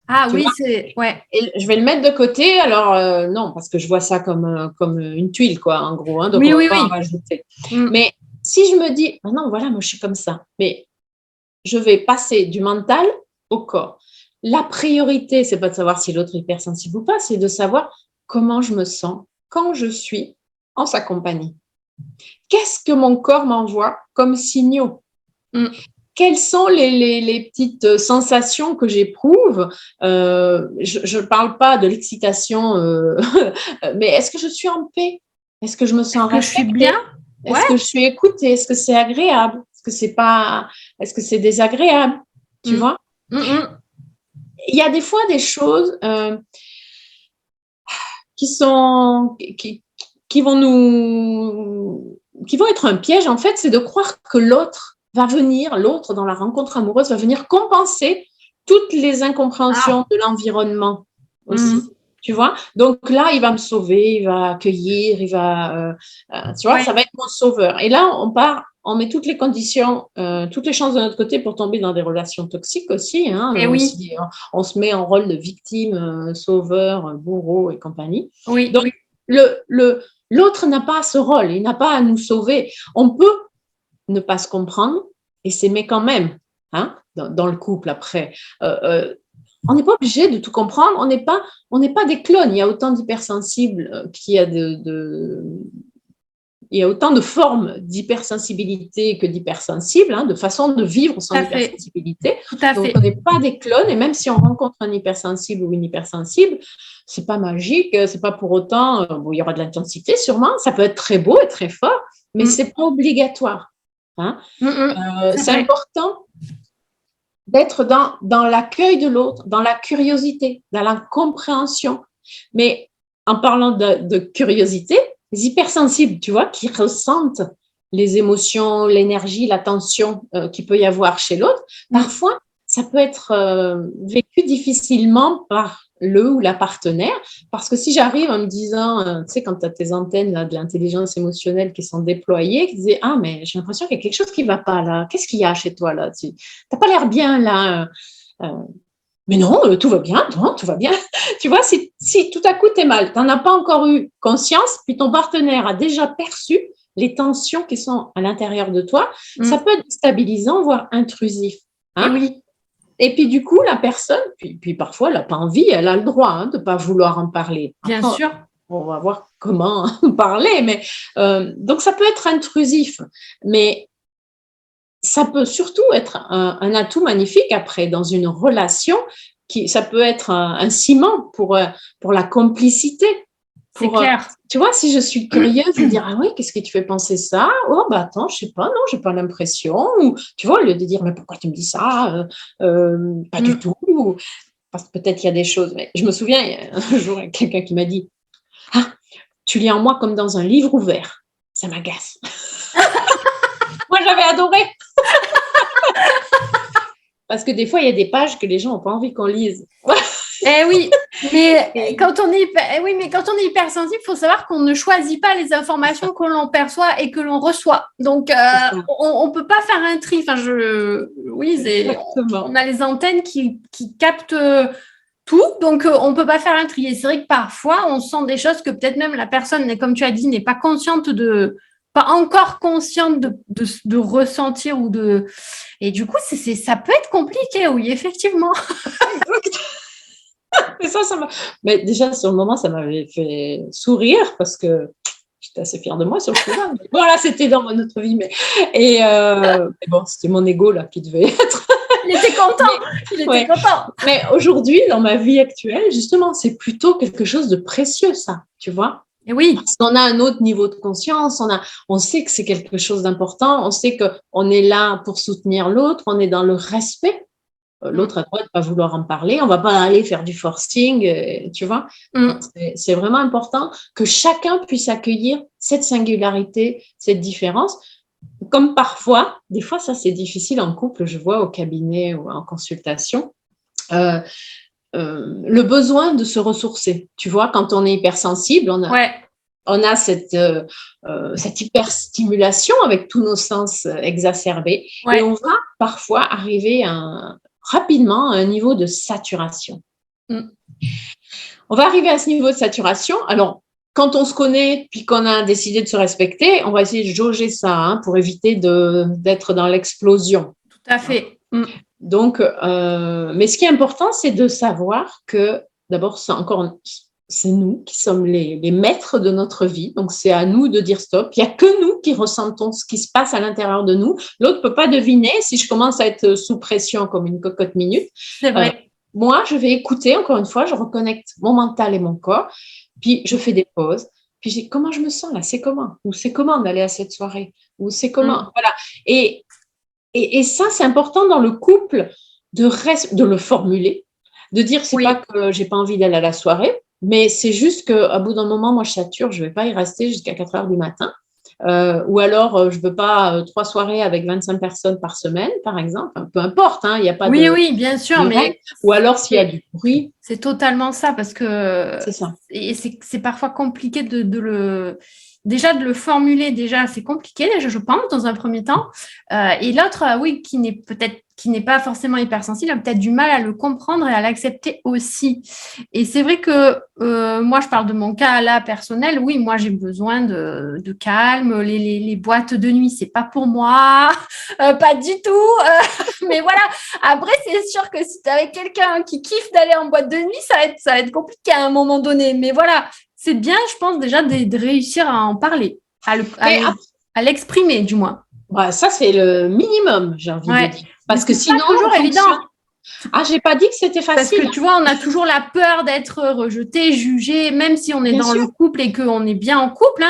Ah oui, c'est Et je vais le mettre de côté. Alors non, parce que je vois ça comme une tuile, quoi, en gros. Donc oui, on va pas en rajouter. Mais si je me dis non, voilà, moi je suis comme ça, mais je vais passer du mental au corps. La priorité, c'est pas de savoir si l'autre est hypersensible ou pas, c'est de savoir comment je me sens quand je suis en sa compagnie. Qu'est-ce que mon corps m'envoie comme signaux? Quelles sont les petites sensations que j'éprouve? Je ne parle pas de l'excitation, mais est-ce que je suis en paix? Est-ce que je me sens respectée? Je suis bien? Est-ce que je suis écoutée? Est-ce que c'est agréable? Est-ce que c'est désagréable? Tu vois? Il y a des fois des choses qui vont être un piège, en fait, c'est de croire que l'autre dans la rencontre amoureuse, va venir compenser toutes les incompréhensions de l'environnement aussi. Tu vois? Donc là, il va me sauver, il va accueillir, tu vois, ça va être mon sauveur. Et là, on met toutes les conditions, toutes les chances de notre côté pour tomber dans des relations toxiques aussi. Hein, on se met en rôle de victime, sauveur, bourreau et compagnie. Donc, l'autre n'a pas ce rôle, il n'a pas à nous sauver. On peut ne pas se comprendre et s'aimer quand même, hein, dans le couple après. On n'est pas obligé de tout comprendre, on n'est pas des clones. Il y a autant d'hypersensibles qu'il y a il y a autant de formes d'hypersensibilité que d'hypersensibles, hein, de façon de vivre son hypersensibilité. Donc, on n'est pas des clones, et même si on rencontre un hypersensible ou une hypersensible, c'est pas magique, c'est pas pour autant, il y aura de l'intensité sûrement, ça peut être très beau et très fort, mais c'est pas obligatoire. Hein. C'est important d'être dans l'accueil de l'autre, dans la curiosité, dans la compréhension. Mais en parlant de curiosité, les hypersensibles, tu vois, qui ressentent les émotions, l'énergie, la tension qu'il peut y avoir chez l'autre, parfois, ça peut être vécu difficilement par le ou la partenaire, parce que si j'arrive en me disant, tu sais, quand tu as tes antennes là, de l'intelligence émotionnelle qui sont déployées, qui disaient, ah, mais j'ai l'impression qu'il y a quelque chose qui ne va pas là, qu'est-ce qu'il y a chez toi là? Tu n'as pas l'air bien là. Mais non, tout va bien, non, tout va bien. Tu vois, si tout à coup, tu es mal, tu n'en as pas encore eu conscience, puis ton partenaire a déjà perçu les tensions qui sont à l'intérieur de toi, ça peut être déstabilisant, voire intrusif. Hein? Et puis, du coup, la personne, puis parfois, elle n'a pas envie, elle a le droit de ne pas vouloir en parler. Bien sûr. On va voir comment en parler, mais donc ça peut être intrusif, mais ça peut surtout être un atout magnifique après dans une relation. Ça peut être un ciment pour la complicité. C'est clair. Tu vois, si je suis curieuse de dire, ah oui, qu'est-ce qui te fait penser ça? Oh, bah attends, je sais pas, non, j'ai pas l'impression. Ou, tu vois, au lieu de dire, mais pourquoi tu me dis ça? Pas du tout. Parce que peut-être qu'il y a des choses. Mais je me souviens, il y a un jour, il y a quelqu'un qui m'a dit, ah, tu lis en moi comme dans un livre ouvert. Ça m'agace. Moi, j'avais adoré. Parce que des fois, il y a des pages que les gens n'ont pas envie qu'on lise. Oui, mais quand on est hypersensible, il faut savoir qu'on ne choisit pas les informations que l'on perçoit et que l'on reçoit. Donc, on ne peut pas faire un tri. Enfin, on a les antennes qui captent tout, donc on ne peut pas faire un tri. Et c'est vrai que parfois, on sent des choses que peut-être même la personne, comme tu as dit, n'est pas consciente pas encore consciente de ressentir ou de... Et du coup, ça peut être compliqué, oui, effectivement. Mais déjà, sur le moment, ça m'avait fait sourire parce que j'étais assez fière de moi sur le coup-là. Voilà, c'était dans notre vie. Mais bon, c'était mon ego là qui devait être... Il était content. Mais aujourd'hui, dans ma vie actuelle, justement, c'est plutôt quelque chose de précieux, ça, tu vois. Et oui. Parce qu'on a un autre niveau de conscience, on sait que c'est quelque chose d'important, on sait qu'on est là pour soutenir l'autre, on est dans le respect. L'autre a le droit de ne pas vouloir en parler, on ne va pas aller faire du forcing, tu vois. C'est vraiment important que chacun puisse accueillir cette singularité, cette différence. Comme parfois, des fois ça c'est difficile en couple, je vois au cabinet ou en consultation, le besoin de se ressourcer. Tu vois, quand on est hypersensible, on a cette hyperstimulation avec tous nos sens exacerbés et on va parfois arriver rapidement à un niveau de saturation. On va arriver à ce niveau de saturation. Alors, quand on se connaît puis qu'on a décidé de se respecter, on va essayer de jauger ça pour éviter d'être dans l'explosion. Tout à fait. Donc, mais ce qui est important, c'est de savoir que d'abord, c'est nous qui sommes les maîtres de notre vie. Donc, c'est à nous de dire stop. Il n'y a que nous qui ressentons ce qui se passe à l'intérieur de nous. L'autre ne peut pas deviner si je commence à être sous pression comme une cocotte minute. C'est vrai. Moi, je vais écouter, encore une fois, je reconnecte mon mental et mon corps. Puis, je fais des pauses. Puis, je dis, comment je me sens là? C'est comment? Ou c'est comment d'aller à cette soirée? Ou c'est comment? Voilà. Et ça, c'est important dans le couple de le formuler, de dire, c'est pas que j'ai pas envie d'aller à la soirée, mais c'est juste qu'à bout d'un moment, moi, je sature, je vais pas y rester jusqu'à 4 heures du matin. Ou alors, je veux pas 3 soirées avec 25 personnes par semaine, par exemple. Enfin, peu importe, il n'y a pas de... Oui, bien sûr. Mais ou alors, s'il y a du bruit. C'est totalement ça, parce que c'est ça. Et c'est parfois compliqué de le formuler. Déjà, c'est compliqué, je pense, dans un premier temps. Et l'autre, oui, qui n'est pas forcément hypersensible, a peut-être du mal à le comprendre et à l'accepter aussi. Et c'est vrai que moi, je parle de mon cas là personnel. Oui, moi, j'ai besoin de calme. Les boîtes de nuit, c'est pas pour moi, pas du tout. Mais voilà. Après, c'est sûr que si tu es avec quelqu'un qui kiffe d'aller en boîte de nuit, ça va être compliqué à un moment donné. Mais voilà, c'est bien, je pense, déjà de réussir à en parler, à l'exprimer, du moins. Ouais, ça, c'est le minimum, j'ai envie de dire. Parce que sinon, c'est toujours évident. Ah, j'ai pas dit que c'était facile. Parce que tu vois, on a toujours la peur d'être rejeté, jugé, même si on est dans le couple et qu'on est bien en couple.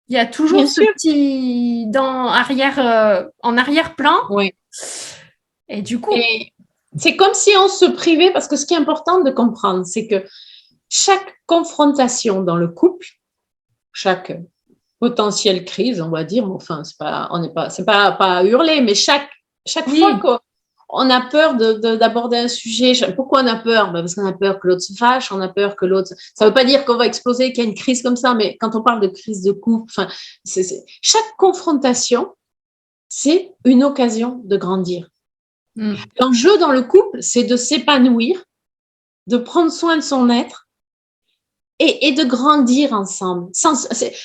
Il y a toujours ce petit en arrière-plan. Oui. Et du coup. C'est comme si on se privait, parce que ce qui est important de comprendre, c'est que chaque confrontation dans le couple, chaque potentielle crise, on va dire, enfin, c'est pas à hurler, mais chaque fois qu'on a peur d'aborder un sujet, pourquoi on a peur? Parce qu'on a peur que l'autre se fâche, on a peur que l'autre, ça veut pas dire qu'on va exploser, qu'il y a une crise comme ça, mais quand on parle de crise de couple, enfin, chaque confrontation, c'est une occasion de grandir. L'enjeu dans le couple, c'est de s'épanouir, de prendre soin de son être et de grandir ensemble,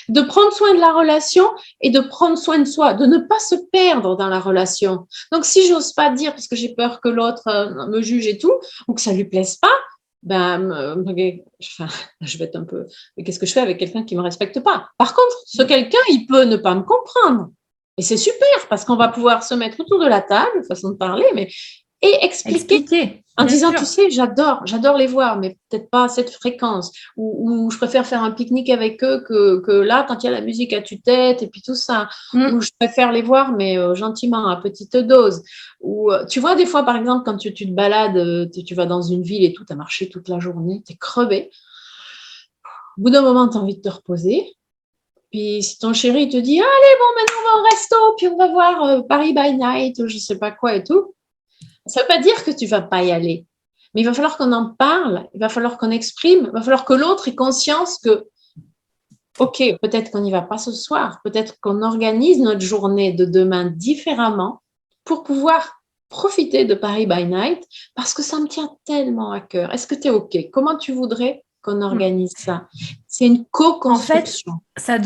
de prendre soin de la relation et de prendre soin de soi, de ne pas se perdre dans la relation. Donc, si j'ose pas dire parce que j'ai peur que l'autre me juge et tout, ou que ça lui plaise pas, je vais être un peu, mais qu'est-ce que je fais avec quelqu'un qui me respecte pas? Par contre, ce quelqu'un, il peut ne pas me comprendre. Et c'est super parce qu'on va pouvoir se mettre autour de la table, façon de parler, et expliquer en disant, tu sais, j'adore les voir, mais peut-être pas à cette fréquence. Ou je préfère faire un pique-nique avec eux que là, quand il y a la musique à tue-tête et puis tout ça. Ou je préfère les voir, mais gentiment, à petite dose. Ou tu vois, des fois, par exemple, quand tu te balades, tu vas dans une ville et tout, tu as marché toute la journée, tu es crevé. Au bout d'un moment, tu as envie de te reposer. Puis si ton chéri te dit, allez, bon, maintenant on va au resto, puis on va voir Paris by Night, ou je sais pas quoi et tout, ça ne veut pas dire que tu ne vas pas y aller. Mais il va falloir qu'on en parle, il va falloir qu'on exprime, il va falloir que l'autre ait conscience que, ok, peut-être qu'on n'y va pas ce soir, peut-être qu'on organise notre journée de demain différemment pour pouvoir profiter de Paris by Night, parce que ça me tient tellement à cœur. Est-ce que tu es ok? Comment tu voudrais qu'on organise ça? C'est une co-construction. En fait,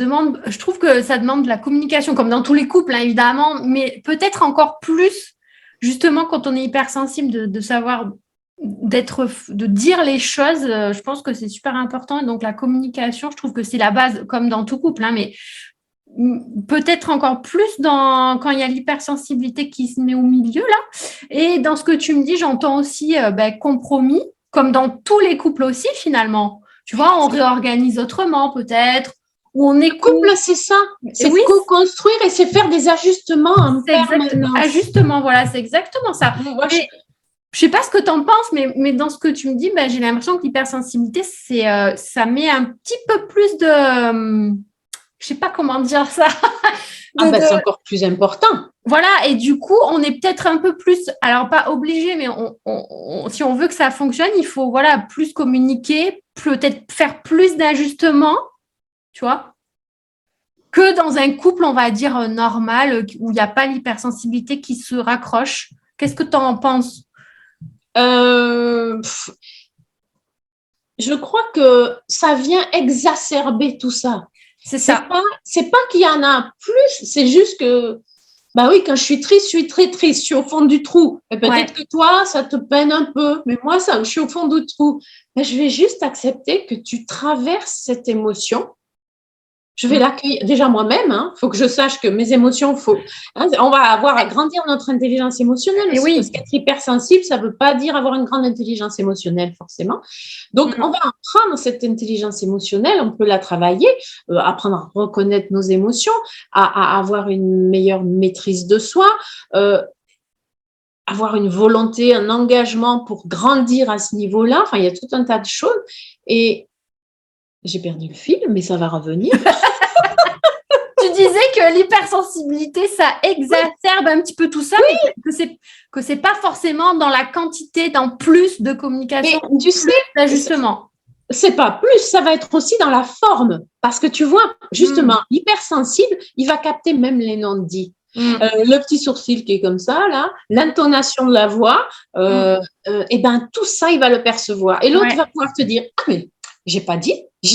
je trouve que ça demande de la communication, comme dans tous les couples, évidemment, mais peut-être encore plus, justement, quand on est hypersensible, de savoir, de dire les choses. Je pense que c'est super important. Et donc, la communication, je trouve que c'est la base, comme dans tout couple, mais peut-être encore plus quand il y a l'hypersensibilité qui se met au milieu, là. Et dans ce que tu me dis, j'entends aussi compromis, comme dans tous les couples aussi, finalement. Tu vois, on réorganise autrement peut-être, ou on écoute. Le couple, c'est ça. C'est co-construire et c'est faire des ajustements en permanence. Ajustement, voilà, c'est exactement ça. Moi, je sais pas ce que tu en penses, mais dans ce que tu me dis, j'ai l'impression que l'hypersensibilité, ça met un petit peu plus de... je sais pas comment dire ça. C'est encore plus important. Voilà, et du coup, on est peut-être un peu plus, alors pas obligé, mais si on veut que ça fonctionne, il faut plus communiquer, peut-être faire plus d'ajustements, tu vois, que dans un couple, on va dire, normal, où il n'y a pas l'hypersensibilité qui se raccroche. Qu'est-ce que tu en penses? Je crois que ça vient exacerber tout ça. C'est ça. C'est pas qu'il y en a plus, c'est juste que, oui, quand je suis triste, je suis très triste, je suis au fond du trou. Et peut-être que toi, ça te peine un peu, mais moi, je suis au fond du trou. Mais je vais juste accepter que tu traverses cette émotion. Je vais l'accueillir déjà moi-même. Il faut que je sache que mes émotions, on va avoir à grandir notre intelligence émotionnelle aussi. Parce qu'être hypersensible, ça ne veut pas dire avoir une grande intelligence émotionnelle forcément. Donc, on va apprendre cette intelligence émotionnelle, on peut la travailler, apprendre à reconnaître nos émotions, à avoir une meilleure maîtrise de soi, avoir une volonté, un engagement pour grandir à ce niveau-là. Enfin, il y a tout un tas de choses. Et j'ai perdu le fil, mais ça va revenir. Tu disais que l'hypersensibilité, ça exacerbe un petit peu tout ça, mais que c'est pas forcément dans la quantité, dans plus de communication, mais tu sais, d'ajustement. C'est pas plus, ça va être aussi dans la forme. Parce que tu vois, justement, l'hypersensible, il va capter même les non-dits. Le petit sourcil qui est comme ça, là, l'intonation de la voix, et ben tout ça, il va le percevoir. Et l'autre va pouvoir te dire, ah mais je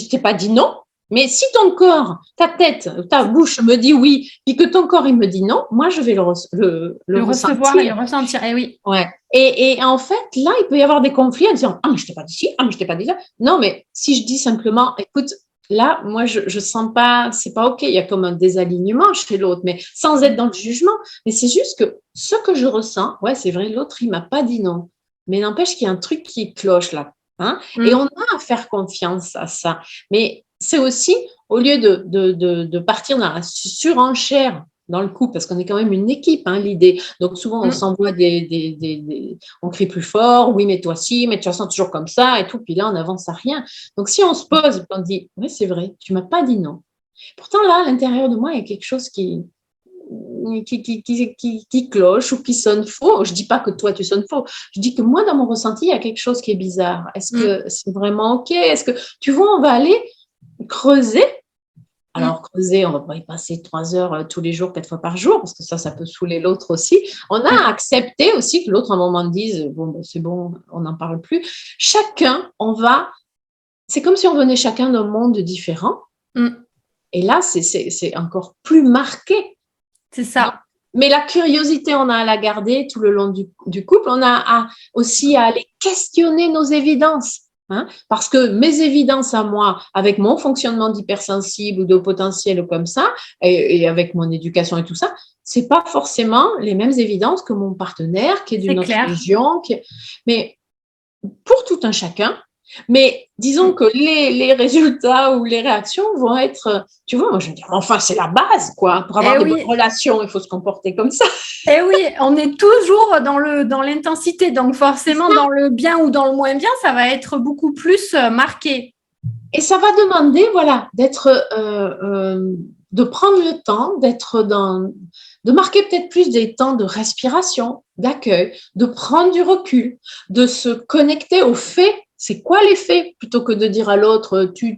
t'ai pas dit non. Mais si ton corps, ta tête, ta bouche me dit oui, puis que ton corps il me dit non, moi je vais le recevoir et le ressentir. Et oui. Ouais. Et en fait, là, il peut y avoir des conflits en disant, ah mais je t'ai pas dit ci, ah mais je t'ai pas dit ça. Non, mais si je dis simplement, écoute, là, moi je sens pas, c'est pas ok. Il y a comme un désalignement chez l'autre, mais sans être dans le jugement. Mais c'est juste que ce que je ressens, c'est vrai, l'autre il m'a pas dit non, mais n'empêche qu'il y a un truc qui cloche là. Et on a à faire confiance à ça. Mais c'est aussi, au lieu de partir dans la surenchère dans le couple, parce qu'on est quand même une équipe, l'idée. Donc, souvent, on s'envoie on crie plus fort, oui, mais toi si, mais tu te sens toujours comme ça et tout, puis là, on n'avance à rien. Donc, si on se pose, on dit, oui, c'est vrai, tu m'as pas dit non. Pourtant, là, à l'intérieur de moi, il y a quelque chose qui cloche ou qui sonne faux. Je dis pas que toi tu sonnes faux. Je dis que moi dans mon ressenti il y a quelque chose qui est bizarre. Est-ce que c'est vraiment ok? Est-ce que tu vois, on va aller creuser. Alors creuser, on va pas y passer 3 heures tous les jours, 4 fois par jour, parce que ça peut saouler l'autre aussi. On a accepté aussi que l'autre à un moment dise bon c'est bon, on n'en parle plus. Chacun, c'est comme si on venait chacun d'un monde différent. Et là c'est encore plus marqué. C'est ça. Mais la curiosité, on a à la garder tout le long du couple. On a aussi à aller questionner nos évidences. Parce que mes évidences à moi, avec mon fonctionnement d'hypersensible ou de potentiel comme ça, et avec mon éducation et tout ça, c'est pas forcément les mêmes évidences que mon partenaire qui est d'une autre région. Mais pour tout un chacun, mais disons que les résultats ou les réactions vont être, tu vois, moi je veux dire, enfin c'est la base quoi, pour avoir des bonnes relations, il faut se comporter comme ça. Et oui, on est toujours dans l'intensité, donc forcément dans le bien ou dans le moins bien, ça va être beaucoup plus marqué. Et ça va demander, de prendre le temps, de marquer peut-être plus des temps de respiration, d'accueil, de prendre du recul, de se connecter aux faits. C'est quoi les faits? Plutôt que de dire à l'autre tu,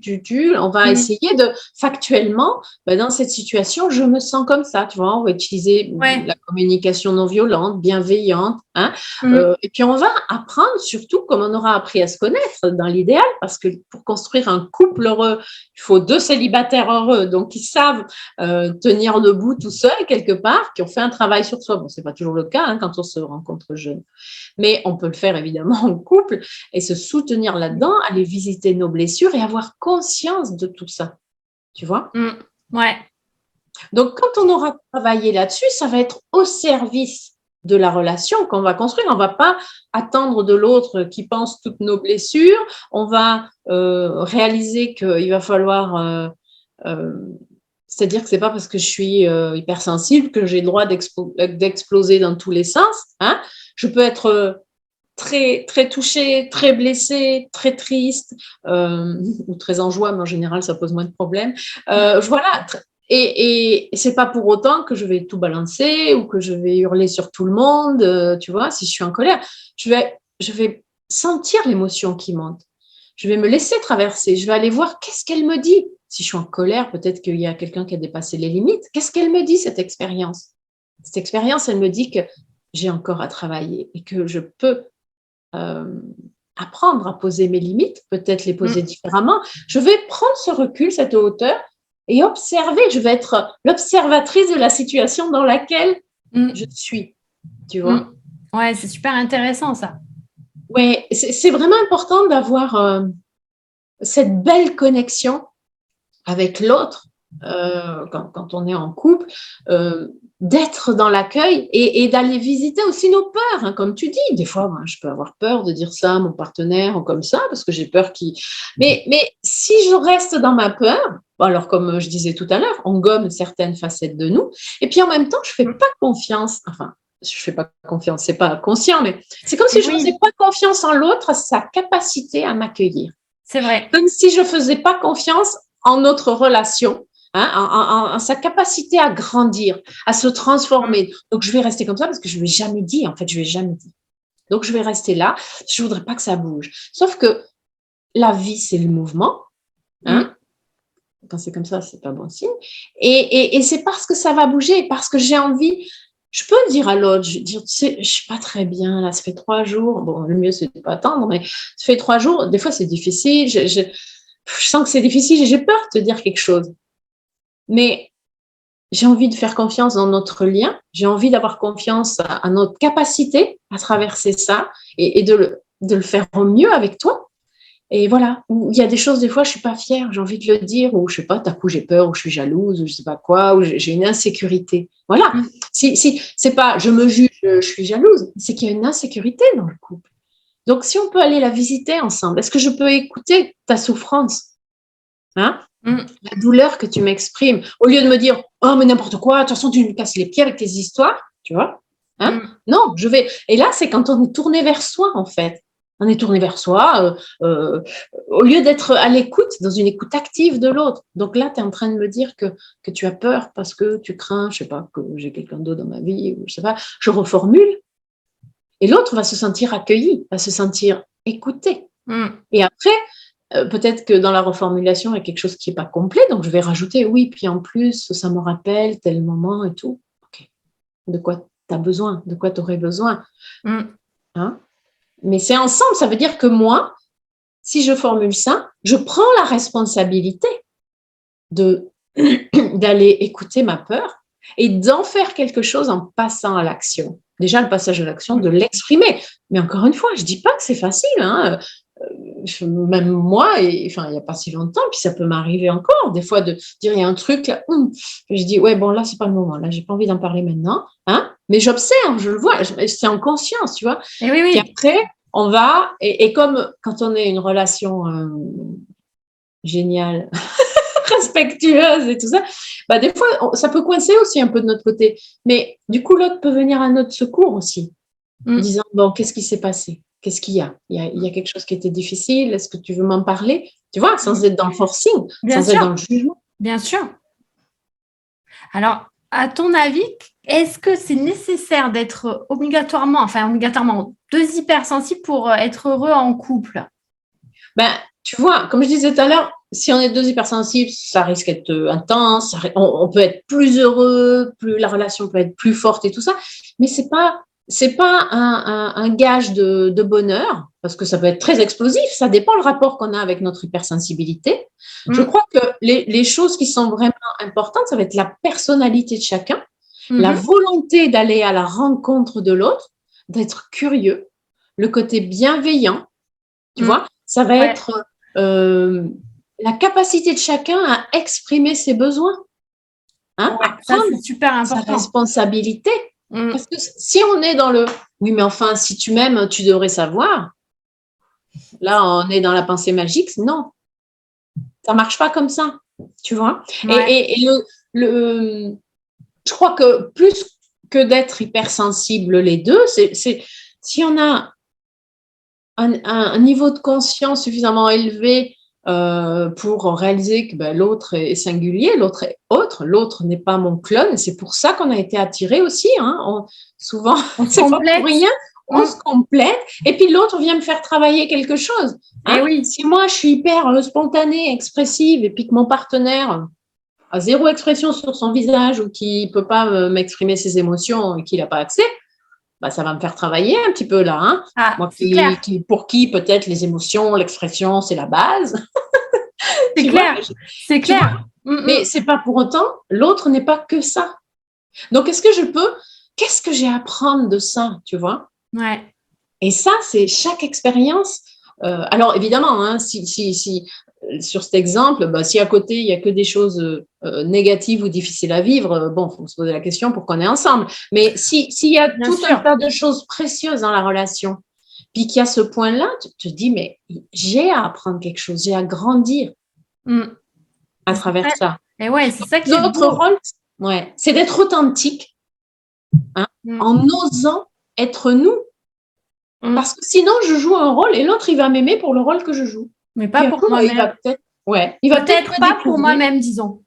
on va essayer de factuellement, dans cette situation, je me sens comme ça, tu vois, on va utiliser la communication non violente, bienveillante, et puis on va apprendre surtout comme on aura appris à se connaître dans l'idéal, parce que pour construire un couple heureux, il faut 2 célibataires heureux, donc qui savent tenir debout tout seuls quelque part, qui ont fait un travail sur soi. Bon, c'est pas toujours le cas quand on se rencontre jeune, mais on peut le faire évidemment en couple et se soutenir là-dedans, aller visiter nos blessures et avoir conscience de tout ça. Tu vois? Ouais. Donc, quand on aura travaillé là-dessus, ça va être au service de la relation qu'on va construire. On ne va pas attendre de l'autre qui pense toutes nos blessures. On va réaliser qu'il va falloir... c'est-à-dire que c'est pas parce que je suis hypersensible que j'ai le droit d'exploser dans tous les sens. Hein. Je peux être très, très touchée, très blessée, très triste ou très en joie, mais en général, ça pose moins de problèmes. Voilà. Et c'est pas pour autant que je vais tout balancer ou que je vais hurler sur tout le monde. Tu vois, si je suis en colère, je vais sentir l'émotion qui monte. Je vais me laisser traverser. Je vais aller voir qu'est-ce qu'elle me dit. Si je suis en colère, peut-être qu'il y a quelqu'un qui a dépassé les limites. Qu'est-ce qu'elle me dit, cette expérience? Cette expérience, elle me dit que j'ai encore à travailler et que je peux apprendre à poser mes limites, peut-être les poser différemment. Je vais prendre ce recul, cette hauteur et observer. Je vais être l'observatrice de la situation dans laquelle je suis. Tu vois? Ouais, c'est super intéressant ça. Ouais, c'est vraiment important d'avoir cette belle connexion avec l'autre quand on est en couple, d'être dans l'accueil et d'aller visiter aussi nos peurs, hein, comme tu dis. Des fois, moi, je peux avoir peur de dire ça à mon partenaire ou comme ça, parce que j'ai peur qu'il... Mais si je reste dans ma peur, alors comme je disais tout à l'heure, on gomme certaines facettes de nous, et puis en même temps, je ne fais pas confiance, enfin, je ne fais pas confiance, c'est pas conscient, mais c'est comme si je ne faisais pas confiance en l'autre, à sa capacité à m'accueillir. C'est vrai. Comme si je ne faisais pas confiance en notre relation, hein, en sa capacité à grandir, à se transformer. Donc, je vais rester comme ça parce que je ne lui ai jamais dit, en fait, je ne lui ai jamais dit. Donc, je vais rester là. Je ne voudrais pas que ça bouge. Sauf que la vie, c'est le mouvement. Hein. Quand c'est comme ça, ce n'est pas bon signe. Et c'est parce que ça va bouger, parce que j'ai envie... Je peux dire à l'autre, tu sais, je ne suis pas très bien, là, ça fait 3 jours. Bon, le mieux, c'est de ne pas attendre, mais ça fait 3 jours. Des fois, c'est difficile. Je sens que c'est difficile et j'ai peur de te dire quelque chose. Mais j'ai envie de faire confiance dans notre lien. J'ai envie d'avoir confiance à notre capacité à traverser ça et de le faire au mieux avec toi. Et voilà, il y a des choses, des fois, je ne suis pas fière, j'ai envie de le dire, ou je ne sais pas, d'un coup, j'ai peur, ou je suis jalouse, ou je ne sais pas quoi, ou j'ai une insécurité. Voilà. Si c'est pas je me juge, je suis jalouse, c'est qu'il y a une insécurité dans le couple. Donc, si on peut aller la visiter ensemble, est-ce que je peux écouter ta souffrance? Hein? La douleur que tu m'exprimes, au lieu de me dire oh mais n'importe quoi, de toute façon tu me casses les pieds avec tes histoires, tu vois, hein? Non, je vais. Et là, c'est quand on est tourné vers soi, en fait. On est tourné vers soi, au lieu d'être à l'écoute, dans une écoute active de l'autre. Donc là, tu es en train de me dire que tu as peur parce que tu crains, je sais pas, que j'ai quelqu'un d'autre dans ma vie, ou je sais pas, je reformule. Et l'autre va se sentir accueilli, va se sentir écouté. Et après, peut-être que dans la reformulation, il y a quelque chose qui n'est pas complet, donc je vais rajouter, oui, puis en plus, ça me rappelle tel moment et tout. Ok. De quoi tu as besoin? De quoi tu aurais besoin? Hein? Mais c'est ensemble, ça veut dire que moi, si je formule ça, je prends la responsabilité d'aller écouter ma peur et d'en faire quelque chose en passant à l'action. Déjà, le passage à l'action, de l'exprimer. Mais encore une fois, je ne dis pas que c'est facile. Hein. Même moi, il n'y a pas si longtemps, puis ça peut m'arriver encore, des fois, de dire, il y a un truc, là, je dis, ouais, bon, là, c'est pas le moment, là, j'ai pas envie d'en parler maintenant, hein, mais j'observe, je le vois, c'est en conscience, tu vois. Et oui. Puis après, on va, et comme quand on est une relation géniale, respectueuse et tout ça, bah, des fois, ça peut coincer aussi un peu de notre côté, mais du coup, l'autre peut venir à notre secours aussi, en disant, bon, qu'est-ce qui s'est passé? Qu'est-ce qu'il y a? Il y a quelque chose qui était difficile. Est-ce que tu veux m'en parler? Tu vois, sans être dans le forcing, sans être dans le jugement. Bien sûr. Alors, à ton avis, est-ce que c'est nécessaire d'être obligatoirement deux hypersensibles pour être heureux en couple? Ben, tu vois, comme je disais tout à l'heure, si on est deux hypersensibles, ça risque d'être intense, on peut être plus heureux, la relation peut être plus forte et tout ça, mais c'est pas un gage de bonheur, parce que ça peut être très explosif, ça dépend le rapport qu'on a avec notre hypersensibilité. Je crois que les choses qui sont vraiment importantes, ça va être la personnalité de chacun, la volonté d'aller à la rencontre de l'autre, d'être curieux, le côté bienveillant, tu vois, ça va être la capacité de chacun à exprimer ses besoins, hein, à ça, prendre c'est super important. sa responsabilité. Parce que si on est dans le « oui, mais enfin, si tu m'aimes, tu devrais savoir », là, on est dans la pensée magique. Non, ça marche pas comme ça, tu vois. Ouais. Et je crois que plus que d'être hypersensible les deux, c'est si on a un niveau de conscience suffisamment élevé pour réaliser que l'autre est singulier, l'autre est autre, l'autre n'est pas mon clone. C'est pour ça qu'on a été attirés aussi. Souvent, On se c'est pas pour complète. rien. On se complète. Et puis l'autre vient me faire travailler quelque chose. Eh oui. Si moi, je suis hyper spontanée, expressive, et puis que mon partenaire a zéro expression sur son visage ou qui peut pas m'exprimer ses émotions et qu'il n'a pas accès, ça va me faire travailler un petit peu là. Moi c'est clair. Pour qui peut-être les émotions, l'expression, c'est la base. C'est clair. C'est clair. Mais c'est pas pour autant, l'autre n'est pas que ça. Donc, qu'est-ce que j'ai à apprendre de ça, tu vois? Ouais. Et ça, c'est chaque expérience. Alors, évidemment, si sur cet exemple, si à côté, il n'y a que des choses négatives ou difficiles à vivre, bon, il faut se poser la question pour qu'on est ensemble. Mais s'il y a un tas de choses précieuses dans la relation, puis qu'il y a ce point-là, tu te dis, mais j'ai à apprendre quelque chose, j'ai à grandir à travers ça. Et ouais, c'est ça qui est notre rôle, c'est d'être authentique en osant être nous. Parce que sinon, je joue un rôle et l'autre, il va m'aimer pour le rôle que je joue. Mais pas pour moi-même. Il va peut-être pas pour moi-même, disons.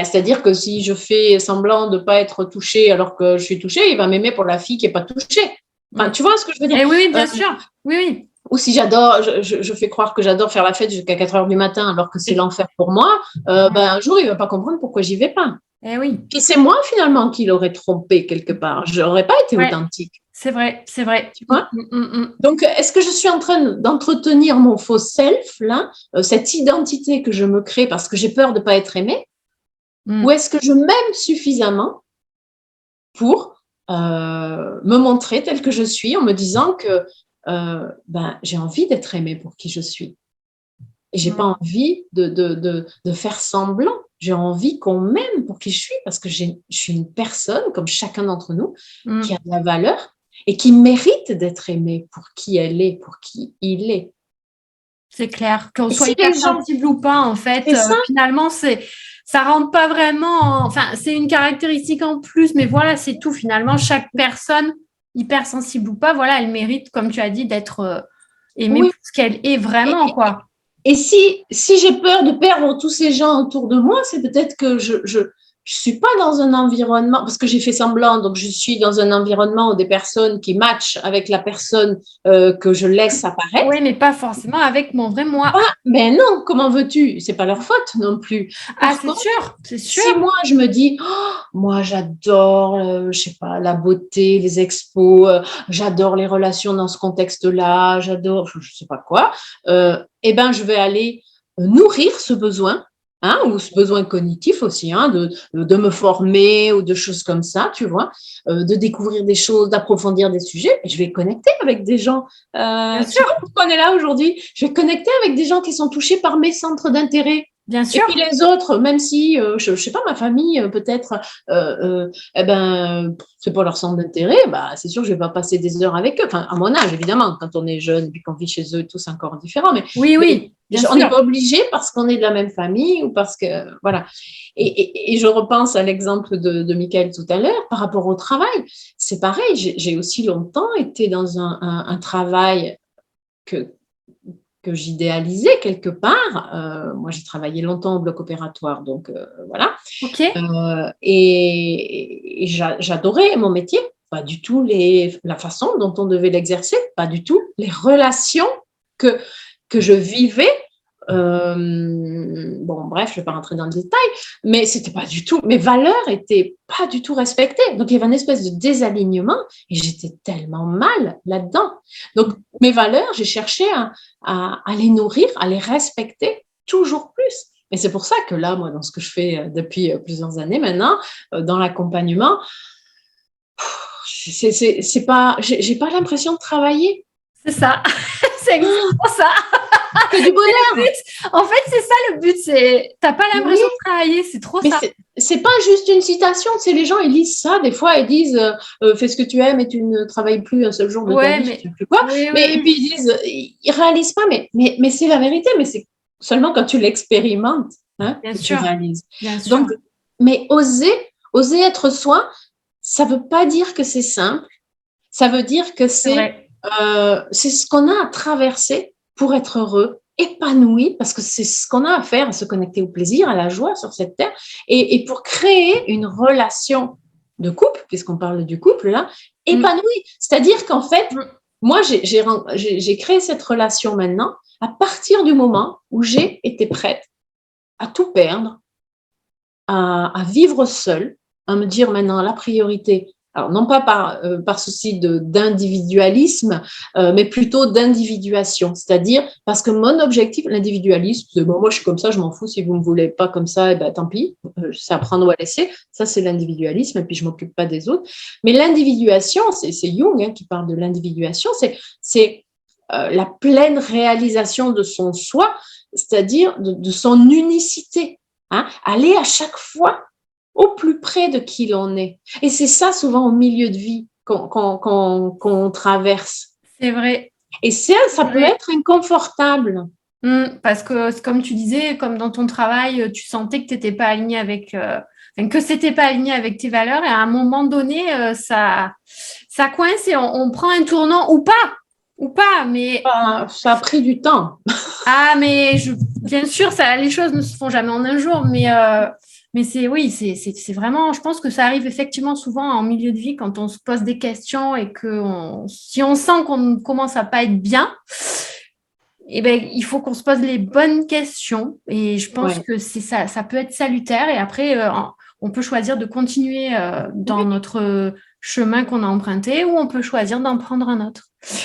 C'est-à-dire que si je fais semblant de ne pas être touchée alors que je suis touchée, il va m'aimer pour la fille qui n'est pas touchée. Enfin, tu vois ce que je veux dire? Et oui, bien sûr. Oui. Ou si je fais croire que j'adore faire la fête jusqu'à 4h du matin alors que c'est l'enfer pour moi, un jour, il ne va pas comprendre pourquoi j'y vais pas. Eh oui. Puis c'est moi, finalement, qui l'aurais trompé quelque part. Je n'aurais pas été authentique. C'est vrai. Tu vois? Donc, est-ce que je suis en train d'entretenir mon faux self, là, cette identité que je me crée parce que j'ai peur de ne pas être aimée? Ou est-ce que je m'aime suffisamment pour me montrer telle que je suis en me disant que j'ai envie d'être aimée pour qui je suis. Et je n'ai pas envie de faire semblant. J'ai envie qu'on m'aime pour qui je suis parce que je suis une personne, comme chacun d'entre nous, qui a de la valeur et qui mérite d'être aimée pour qui elle est, pour qui il est. C'est clair. Qu'on soit hyper sensible ou pas, en fait, finalement, ça rentre pas vraiment. Enfin, c'est une caractéristique en plus, mais voilà, c'est tout. Finalement, chaque personne, hypersensible ou pas, voilà, elle mérite, comme tu as dit, d'être aimée pour ce qu'elle est vraiment, quoi. Et si j'ai peur de perdre tous ces gens autour de moi, c'est peut-être que je suis pas dans un environnement, parce que j'ai fait semblant, donc je suis dans un environnement où des personnes qui matchent avec la personne que je laisse apparaître. Oui, mais pas forcément avec mon vrai moi. Mais non, comment veux-tu? C'est pas leur faute non plus. C'est sûr. Si moi je me dis, moi j'adore, je sais pas, la beauté, les expos, j'adore les relations dans ce contexte-là, j'adore, je sais pas quoi, je vais aller nourrir ce besoin. Ou ce besoin cognitif aussi, de me former ou de choses comme ça, tu vois, de découvrir des choses, d'approfondir des sujets. Et je vais connecter avec des gens. Bien sûr. Pourquoi on est là aujourd'hui? Je vais connecter avec des gens qui sont touchés par mes centres d'intérêt. Bien sûr. Et puis les autres, même si, je sais pas, ma famille, peut-être, c'est pas leur centre d'intérêt, c'est sûr que je vais pas passer des heures avec eux. Enfin, à mon âge, évidemment, quand on est jeune et puis qu'on vit chez eux, tout c'est encore différent. Mais oui. On n'est pas obligé parce qu'on est de la même famille ou parce que, voilà. Et je repense à l'exemple de Michael tout à l'heure par rapport au travail. C'est pareil, j'ai aussi longtemps été dans un travail que j'idéalisais quelque part. Moi, j'ai travaillé longtemps au bloc opératoire, donc voilà. Ok. Et j'adorais mon métier, pas du tout la façon dont on devait l'exercer, pas du tout les relations que je vivais. Bref, je ne vais pas rentrer dans le détail, mais c'était pas du tout, mes valeurs étaient pas du tout respectées. Donc, il y avait une espèce de désalignement et j'étais tellement mal là-dedans. Donc, mes valeurs, j'ai cherché à les nourrir, à les respecter toujours plus. Et c'est pour ça que là, moi, dans ce que je fais depuis plusieurs années maintenant, dans l'accompagnement, j'ai pas l'impression de travailler. C'est ça. C'est exactement ça. que du bonheur. En fait, c'est ça le but. T'as pas l'impression de travailler, c'est trop Mais ça. c'est pas juste une citation. C'est les gens, ils lisent ça. Des fois, ils disent fais ce que tu aimes et tu ne travailles plus un seul jour de ta vie. Mais Je sais plus quoi. oui, Et puis ils disent, ils réalisent pas. Mais c'est la vérité. Mais c'est seulement quand tu l'expérimentes bien que tu sûr, réalises. bien sûr. Donc, mais oser être soi, ça veut pas dire que c'est simple. Ça veut dire que c'est ce qu'on a à traverser pour être heureux, épanoui, parce que c'est ce qu'on a à faire, à se connecter au plaisir, à la joie sur cette terre, et pour créer une relation de couple, puisqu'on parle du couple là, épanouie. C'est-à-dire qu'en fait, moi, j'ai créé cette relation maintenant à partir du moment où j'ai été prête à tout perdre, à vivre seule, à me dire maintenant la priorité. Alors, non pas par souci d'individualisme, mais plutôt d'individuation. C'est-à-dire, parce que mon objectif, l'individualisme, c'est bon, moi je suis comme ça, je m'en fous, si vous ne me voulez pas comme ça, et ben, tant pis, c'est à prendre ou à laisser. Ça, c'est l'individualisme, et puis je ne m'occupe pas des autres. Mais l'individuation, c'est Jung qui parle de l'individuation, c'est la pleine réalisation de son soi, c'est-à-dire de son unicité. Aller à chaque fois au plus près de qui l'on est. Et c'est ça, souvent, au milieu de vie qu'on traverse. C'est vrai. Et ça peut être inconfortable. Parce que, comme tu disais, comme dans ton travail, tu sentais que tu n'étais pas aligné avec... que c'était pas aligné avec tes valeurs. Et à un moment donné, ça coince et on prend un tournant ou pas. Mais... Ça a pris du temps. Ah, mais bien sûr, les choses ne se font jamais en un jour, mais c'est vraiment, je pense que ça arrive effectivement souvent en milieu de vie quand on se pose des questions et si on sent qu'on commence à pas être bien, eh ben, il faut qu'on se pose les bonnes questions et je pense que c'est ça peut être salutaire et après, on peut choisir de continuer dans notre chemin qu'on a emprunté ou on peut choisir d'en prendre un autre.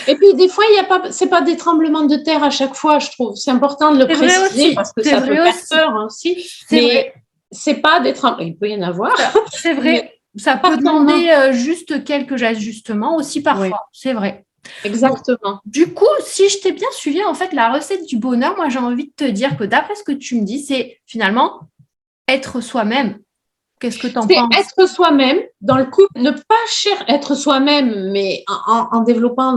Et puis, des fois, c'est pas des tremblements de terre à chaque fois, je trouve. C'est important de le préciser parce que ça peut faire peur aussi. Mais c'est pas des tremblements. Il peut y en avoir. C'est vrai. Ça peut demander juste quelques ajustements aussi parfois. C'est vrai. Exactement. Donc, du coup, si je t'ai bien suivi, en fait, la recette du bonheur, moi, j'ai envie de te dire que d'après ce que tu me dis, c'est finalement être soi-même. Qu'est-ce que tu en penses? C'est être soi-même dans le couple, ne pas être soi-même, mais en développant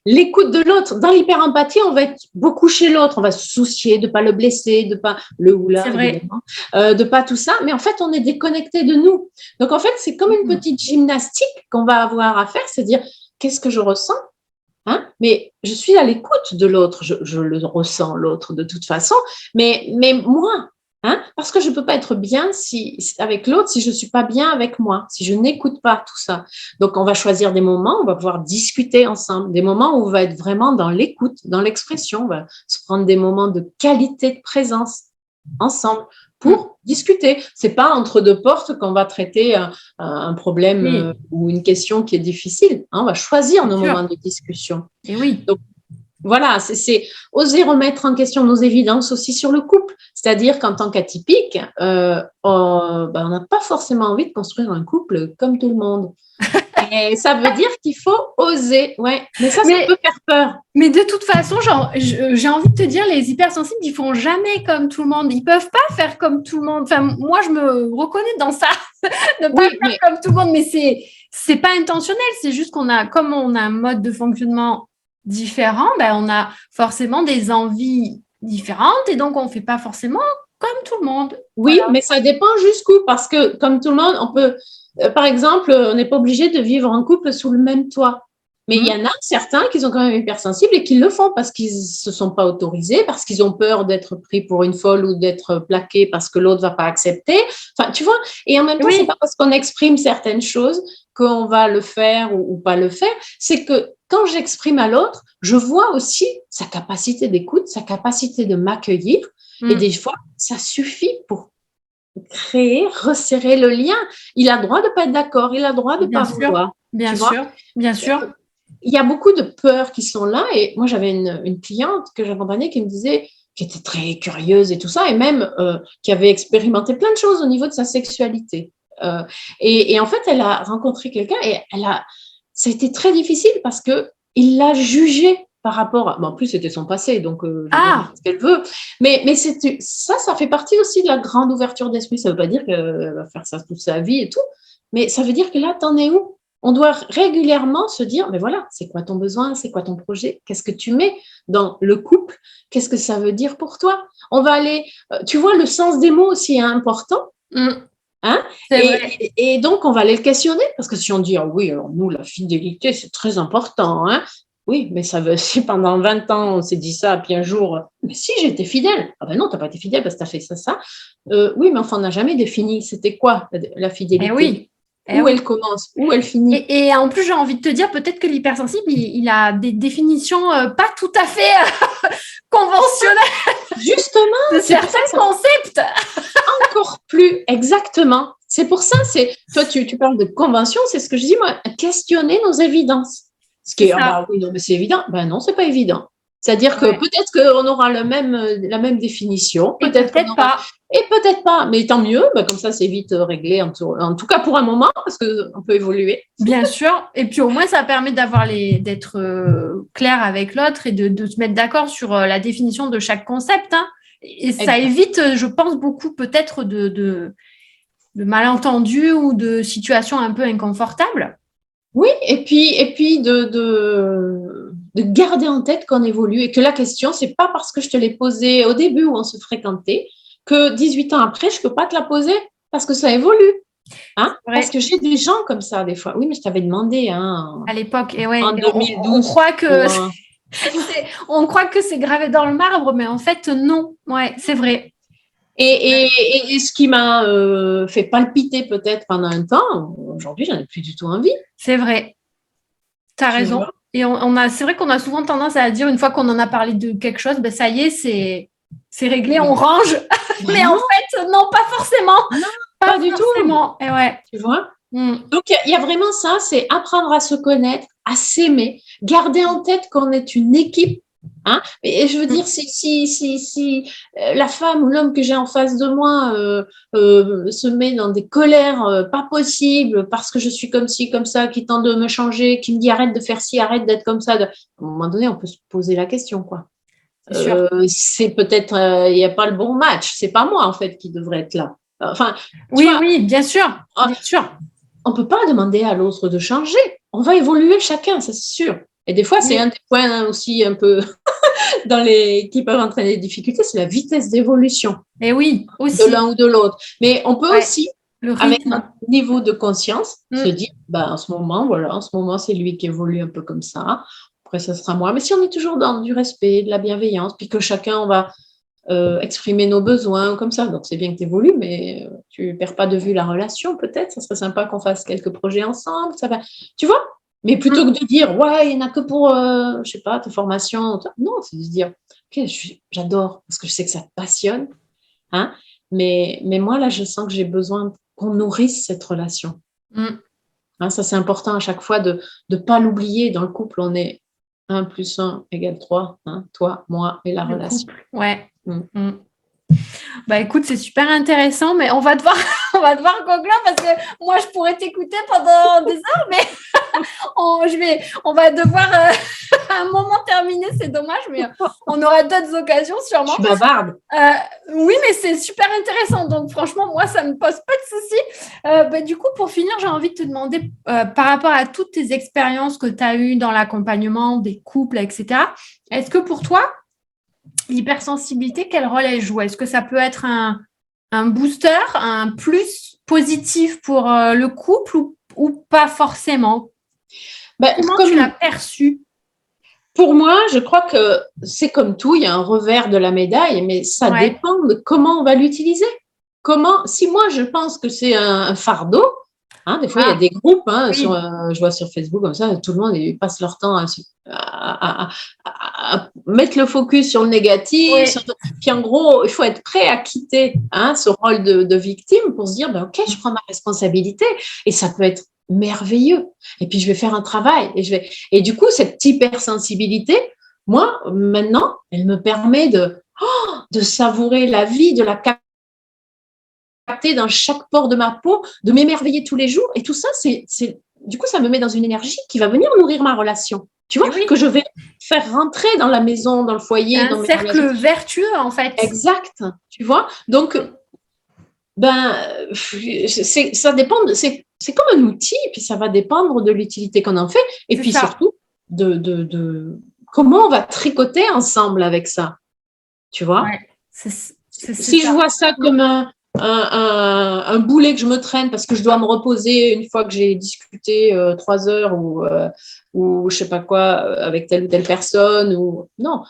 l'écoute de l'autre. Dans l'hyper-empathie, on va être beaucoup chez l'autre, on va se soucier de ne pas le blesser, de pas le ou la, évidemment, de pas tout ça, mais en fait, on est déconnecté de nous. Donc, en fait, c'est comme une petite gymnastique qu'on va avoir à faire, c'est-à-dire, qu'est-ce que je ressens? Mais je suis à l'écoute de l'autre, je le ressens, l'autre, de toute façon, mais moi, parce que je ne peux pas être bien avec l'autre si je ne suis pas bien avec moi, si je n'écoute pas tout ça. Donc, on va choisir des moments, on va pouvoir discuter ensemble, des moments où on va être vraiment dans l'écoute, dans l'expression, on va se prendre des moments de qualité de présence ensemble pour discuter. C'est pas entre deux portes qu'on va traiter un problème ou une question qui est difficile. On va choisir nos moments de discussion. Et oui. Donc, voilà, c'est oser remettre en question nos évidences aussi sur le couple. C'est-à-dire qu'en tant qu'atypique, on n'a pas forcément envie de construire un couple comme tout le monde. Et ça veut dire qu'il faut oser. Ouais. Mais ça peut faire peur. Mais de toute façon, j'ai envie de te dire, les hypersensibles, ils font jamais comme tout le monde. Ils peuvent pas faire comme tout le monde. Enfin, moi, je me reconnais dans ça. Ne pas faire comme tout le monde. Mais c'est pas intentionnel. C'est juste comme on a un mode de fonctionnement différent, on a forcément des envies différentes et donc on fait pas forcément comme tout le monde. Oui, mais ça dépend jusqu'où. Parce que comme tout le monde, on peut... par exemple, on n'est pas obligé de vivre en couple sous le même toit. Mais il y en a certains qui sont quand même hypersensibles et qui le font parce qu'ils ne se sont pas autorisés, parce qu'ils ont peur d'être pris pour une folle ou d'être plaqués parce que l'autre ne va pas accepter. Enfin, tu vois, et en même temps, c'est pas parce qu'on exprime certaines choses qu'on va le faire ou pas le faire. C'est que quand j'exprime à l'autre, je vois aussi sa capacité d'écoute, sa capacité de m'accueillir. Et des fois, ça suffit pour créer, resserrer le lien. Il a le droit de ne pas être d'accord, il a le droit de ne pas vouloir. Bien sûr. Il y a beaucoup de peurs qui sont là. Et moi, j'avais une cliente que j'accompagnais qui me disait, qui était très curieuse et tout ça, et même qui avait expérimenté plein de choses au niveau de sa sexualité. Et en fait, elle a rencontré quelqu'un et ça a été très difficile parce qu'il l'a jugée par rapport à… Bon, en plus, c'était son passé, donc je vais Ah, dire ce qu'elle veut. Mais ça fait partie aussi de la grande ouverture d'esprit. Ça ne veut pas dire qu'elle va faire ça toute sa vie et tout, mais ça veut dire que là, t'en es où? On doit régulièrement se dire, mais voilà, c'est quoi ton besoin, c'est quoi ton projet, qu'est-ce que tu mets dans le couple, qu'est-ce que ça veut dire pour toi? On va aller, tu vois, le sens des mots aussi est important. Hein? c'est vrai. Et donc, on va aller le questionner, parce que si on dit, ah oui, alors nous, la fidélité, c'est très important, hein? Oui, mais ça veut, si pendant 20 ans, on s'est dit ça, puis un jour, mais si j'étais fidèle, ah ben non, t'as pas été fidèle parce que t'as fait ça, ça. Oui, mais enfin, on n'a jamais défini, c'était quoi la Eh fidélité? oui, eh Où oui. elle commence, où elle finit? Et en plus, j'ai envie de te dire, peut-être que l'hypersensible, il a des définitions pas tout à fait conventionnelles Justement, de c'est pour ça certains que ça concepts. encore plus exactement. C'est pour ça, toi, tu parles de convention, c'est ce que je dis, moi, questionner nos évidences. Ce qui C'est est, ah ça. bah oui, non, mais c'est évident. Ben non, c'est pas évident. C'est-à-dire que Ouais. peut-être qu'on aura la même définition, Et peut-être qu'on peut-être aura, pas. et peut-être pas, mais tant mieux, ben comme ça, c'est vite réglé, en tout cas pour un moment, parce qu'on peut évoluer. Bien sûr. Et puis au moins, ça permet d'être clair avec l'autre et de se mettre d'accord sur la définition de chaque concept, hein. Et ça Exact. évite, je pense, beaucoup peut-être de malentendus ou de situations un peu inconfortables. Oui, et puis de garder en tête qu'on évolue et que la question, c'est pas parce que je te l'ai posée au début où on se fréquentait que 18 ans après, je peux pas te la poser parce que ça évolue. Hein? Parce Ouais, que j'ai des gens comme ça, des fois. Oui, mais je t'avais demandé à l'époque. Et ouais, en et on 2012 croit que pour. on croit que c'est gravé dans le marbre, mais en fait, non. Ouais, c'est vrai. Et ce qui m'a fait palpiter peut-être pendant un temps, aujourd'hui, j'en ai plus du tout envie. C'est vrai. T'as Tu raison. vois? Et c'est vrai qu'on a souvent tendance à dire, une fois qu'on en a parlé de quelque chose, ben ça y est, c'est réglé, on range. Ben Mais en non, fait, non, pas forcément. non, Pas pas du tout. forcément. Et ouais. Tu vois? Mm. Donc, il y a vraiment ça, c'est apprendre à se connaître, à s'aimer, garder en tête qu'on est une équipe. Hein? Et je veux dire, si la femme ou l'homme que j'ai en face de moi se met dans des colères pas possibles parce que je suis comme ci, comme ça, qui tente de me changer, qui me dit arrête de faire ci, arrête d'être comme ça, à un moment donné, on peut se poser la question, quoi. C'est sûr. C'est peut-être, il n'y a pas le bon match. C'est pas moi, en fait, qui devrait être là. Enfin, tu Oui, vois, oui, bien sûr. Bien sûr. on peut pas demander à l'autre de changer. On va évoluer chacun, c'est sûr. Et des fois, c'est un Oui. des points aussi un peu qui peuvent entraîner des difficultés, c'est la vitesse d'évolution Et oui, de aussi. l'un ou de l'autre. Mais on peut Ouais. aussi, Le avec notre rythme. niveau de conscience, se Mm. dire, ben, en ce moment, voilà, en ce moment, c'est lui qui évolue un peu comme ça. Après, ça sera moi. Mais si on est toujours dans du respect, de la bienveillance, puis que chacun, on va exprimer nos besoins comme ça. Donc, c'est bien que tu évolues, mais tu ne perds pas de vue la relation, peut-être. Ça serait sympa qu'on fasse quelques projets ensemble. Ça va. Tu vois? Mais plutôt Mm. que de dire, ouais, il n'y en a que pour, je sais pas, tes formations. Non, c'est de se dire, ok, j'adore, parce que je sais que ça te passionne. Hein? Mais moi, là, je sens que j'ai besoin qu'on nourrisse cette relation. Mm. Hein, ça, c'est important à chaque fois de ne pas l'oublier. Dans le couple, on est 1 plus 1 égale 3. Hein? Toi, moi et la Le relation. couple. Ouais. Mm. Mm. Bah écoute, c'est super intéressant, mais on va devoir, on va devoir conclure parce que moi, je pourrais t'écouter pendant des heures, mais on va devoir à un moment terminer, c'est dommage, mais on aura d'autres occasions Je sûrement. suis bavarde. Oui, mais c'est super intéressant, donc franchement, moi, ça ne me pose pas de soucis. Bah, du coup, pour finir, j'ai envie de te demander, par rapport à toutes tes expériences que tu as eues dans l'accompagnement des couples, etc., est-ce que pour toi, l'hypersensibilité, quel rôle elle joue? Est-ce que ça peut être un booster, un plus positif pour le couple ou pas forcément? Ben, Comment tu l'as perçu? pour moi, je crois que c'est comme tout, il y a un revers de la médaille, mais ça Ouais, dépend de comment on va l'utiliser. Si moi je pense que c'est un fardeau, hein, des fois il y a ah, des groupes, hein, oui, je vois sur Facebook comme ça, tout le monde ils passent leur temps à mettre le focus sur le négatif. oui, Puis en gros, il faut être prêt à quitter ce rôle de victime pour se dire, ben, ok, je prends ma responsabilité et ça peut être merveilleux. Et puis je vais faire un travail et du coup cette hypersensibilité, moi maintenant, elle me permet de savourer la vie, de la capter dans chaque pore de ma peau, de m'émerveiller tous les jours. Et tout ça, du coup, ça me met dans une énergie qui va venir nourrir ma relation. tu vois, que je vais faire rentrer dans la maison, dans le foyer. Un cercle vertueux, en fait. Exact, tu vois. Donc, ça dépend, c'est comme un outil, puis ça va dépendre de l'utilité qu'on en fait, et puis surtout de comment on va tricoter ensemble avec ça, tu vois. Ouais, si je vois ça comme un boulet que je me traîne parce que je dois me reposer une fois que j'ai discuté 3 heures ou je sais pas quoi avec telle ou telle personne, ou non,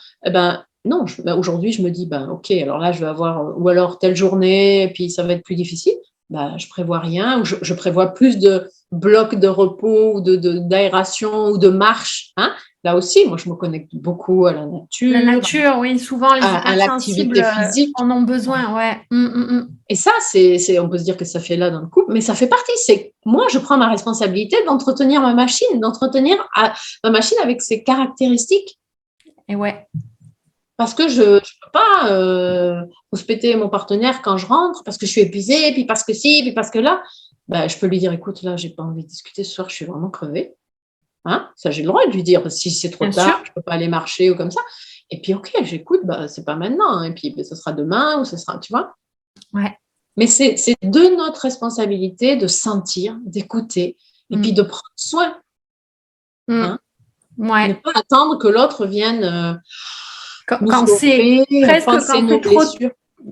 non, aujourd'hui, je me dis, ok, alors là, je vais avoir, ou alors telle journée, et puis ça va être plus difficile. Je prévois rien, ou je prévois plus de blocs de repos, ou d'aération, ou de marche. Hein. Là aussi, moi, je me connecte beaucoup à la nature. La nature, oui, souvent, les hypersensibles en ont besoin, ouais. Et ça, on peut se dire que ça fait là dans le couple, mais ça fait partie. C'est moi, je prends ma responsabilité d'entretenir ma machine, ma machine avec ses caractéristiques. Et ouais. Parce que je ne peux pas rouspéter mon partenaire quand je rentre, parce que je suis épuisée, puis parce que si, puis parce que là. Je peux lui dire, écoute, là, j'ai pas envie de discuter ce soir, je suis vraiment crevée. Hein, ça, j'ai le droit de lui dire, si c'est trop tard, je ne peux pas aller marcher ou comme ça. Et puis, ok, j'écoute, c'est pas maintenant. Et puis, ce sera demain ou ce sera, tu vois. Ouais. Mais c'est de notre responsabilité de sentir, d'écouter et puis de prendre soin. Hein. Ouais. Ne pas attendre que l'autre vienne quand c'est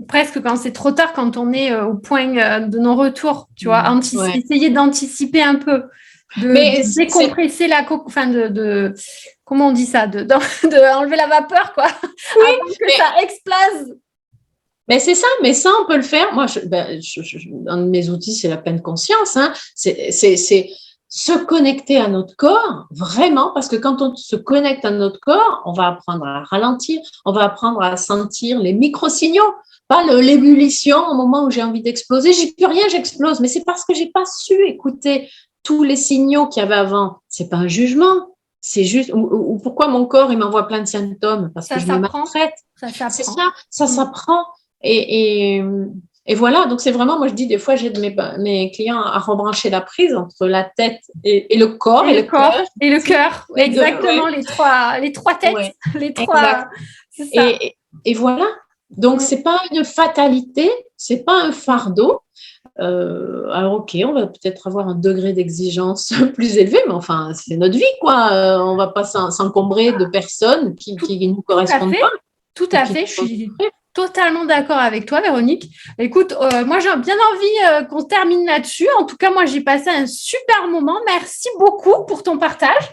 presque quand c'est trop tard, quand on est au point de non-retour, tu vois, essayer d'anticiper un peu, de décompresser comment on dit ça, enlever la vapeur, quoi, avant que ça explose. Mais c'est ça, mais ça, on peut le faire. Moi, un de mes outils, c'est la pleine conscience. Hein. C'est se connecter à notre corps, vraiment, parce que quand on se connecte à notre corps, on va apprendre à ralentir, on va apprendre à sentir les micro-signaux, pas l'ébullition au moment où j'ai envie d'exploser. J'ai plus rien, j'explose. Mais c'est parce que j'ai pas su écouter tous les signaux qu'il y avait avant. C'est pas un jugement. C'est juste, ou pourquoi mon corps, il m'envoie plein de symptômes? Parce que je me maltraite. C'est ça, ça s'apprend. Et voilà, donc c'est vraiment, moi je dis des fois, j'aide mes clients à rebrancher la prise entre la tête et le corps. Et le cœur, exactement, les trois têtes, les trois. C'est ça. Et voilà, donc c'est pas une fatalité, c'est pas un fardeau. Alors ok, on va peut-être avoir un degré d'exigence plus élevé, mais enfin, c'est notre vie, quoi. On va pas s'encombrer de personnes qui nous correspondent pas. Tout à fait, je suis totalement d'accord avec toi, Véronique. Écoute, moi, j'ai bien envie qu'on termine là-dessus. En tout cas, moi, j'ai passé un super moment. Merci beaucoup pour ton partage.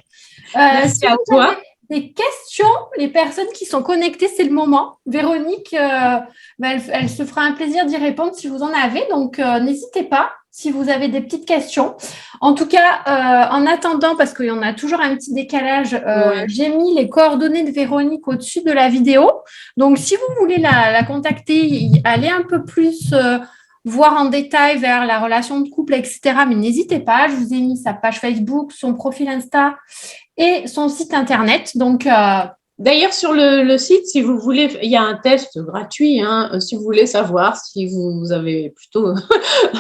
Merci à toi. Des questions, les personnes qui sont connectées, c'est le moment. Véronique, elle se fera un plaisir d'y répondre si vous en avez. Donc, n'hésitez pas si vous avez des petites questions. En tout cas, en attendant, parce qu'il y en a toujours un petit décalage, j'ai mis les coordonnées de Véronique au-dessus de la vidéo. Donc, si vous voulez la contacter, aller un peu plus voir en détail vers la relation de couple, etc. Mais n'hésitez pas, je vous ai mis sa page Facebook, son profil Insta et son site internet. Donc, d'ailleurs, sur le site, si vous voulez, il y a un test gratuit. Hein, si vous voulez savoir si vous avez plutôt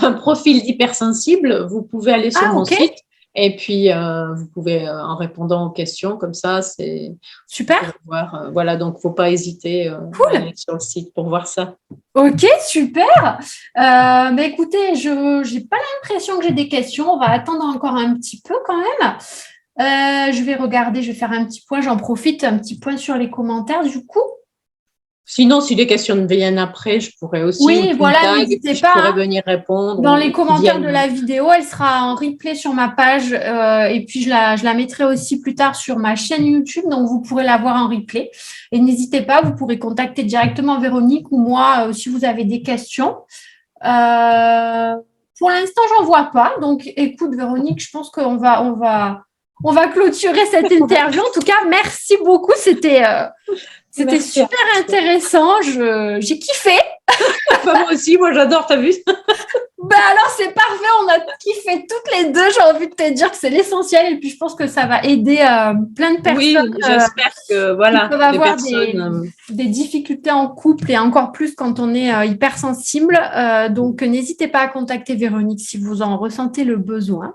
un profil d'hypersensible, vous pouvez aller sur mon site. Et puis, vous pouvez, en répondant aux questions, comme ça, c'est super. Voir, voilà, donc il ne faut pas hésiter à aller sur le site pour voir ça. Ok, super. Écoutez, je n'ai pas l'impression que j'ai des questions. On va attendre encore un petit peu quand même. Je vais regarder, je vais faire un petit point. J'en profite, un petit point sur les commentaires du coup. Sinon, si les questions viennent après, je pourrais aussi. Oui, voilà, n'hésitez pas. Je pourrais venir répondre. Dans les commentaires de la vidéo, elle sera en replay sur ma page et puis je la mettrai aussi plus tard sur ma chaîne YouTube, donc vous pourrez la voir en replay. Et n'hésitez pas, vous pourrez contacter directement Véronique ou moi si vous avez des questions. Pour l'instant, j'en vois pas. Donc, écoute, Véronique, je pense qu'on va clôturer cette interview. En tout cas, merci beaucoup. C'était C'était super intéressant. J'ai kiffé. Moi aussi, moi j'adore, t'as vu? Alors, c'est parfait. On a kiffé toutes les deux. J'ai envie de te dire que c'est l'essentiel. Et puis, je pense que ça va aider plein de personnes. Oui, j'espère que voilà, qui peuvent avoir des difficultés en couple et encore plus quand on est hypersensible. Donc, n'hésitez pas à contacter Véronique si vous en ressentez le besoin.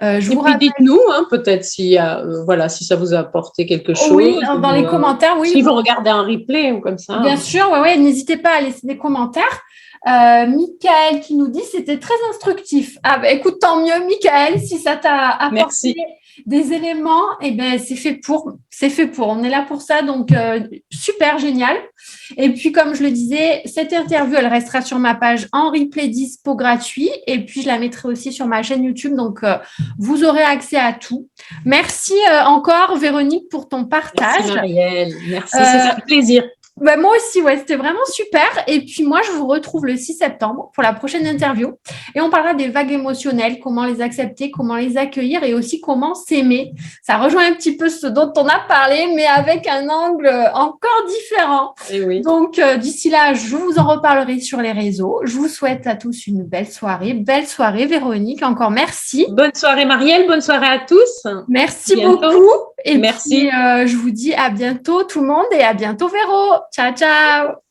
Et puis dites-nous, peut-être si ça vous a apporté quelque chose. Oui, dans les commentaires, oui. Si vous regardez un replay ou comme ça. Bien sûr, ouais, n'hésitez pas à laisser des commentaires. Michael qui nous dit c'était très instructif. Écoute, tant mieux, Michael, si ça t'a apporté des éléments, c'est fait pour. On est là pour ça, donc super génial. Et puis, comme je le disais, cette interview, elle restera sur ma page en replay dispo gratuit. Et puis, je la mettrai aussi sur ma chaîne YouTube. Donc, vous aurez accès à tout. Merci encore, Véronique, pour ton partage. Merci, Marielle. Merci, ça fait plaisir. Moi aussi, c'était vraiment super. Et puis moi, je vous retrouve le 6 septembre pour la prochaine interview. Et on parlera des vagues émotionnelles, comment les accepter, comment les accueillir et aussi comment s'aimer. Ça rejoint un petit peu ce dont on a parlé, mais avec un angle encore différent. Et oui. Donc, d'ici là, je vous en reparlerai sur les réseaux. Je vous souhaite à tous une belle soirée. Belle soirée, Véronique. Encore merci. Bonne soirée, Marielle. Bonne soirée à tous. Merci beaucoup. Et merci. Puis, je vous dis à bientôt tout le monde et à bientôt Véro. Ciao, ciao.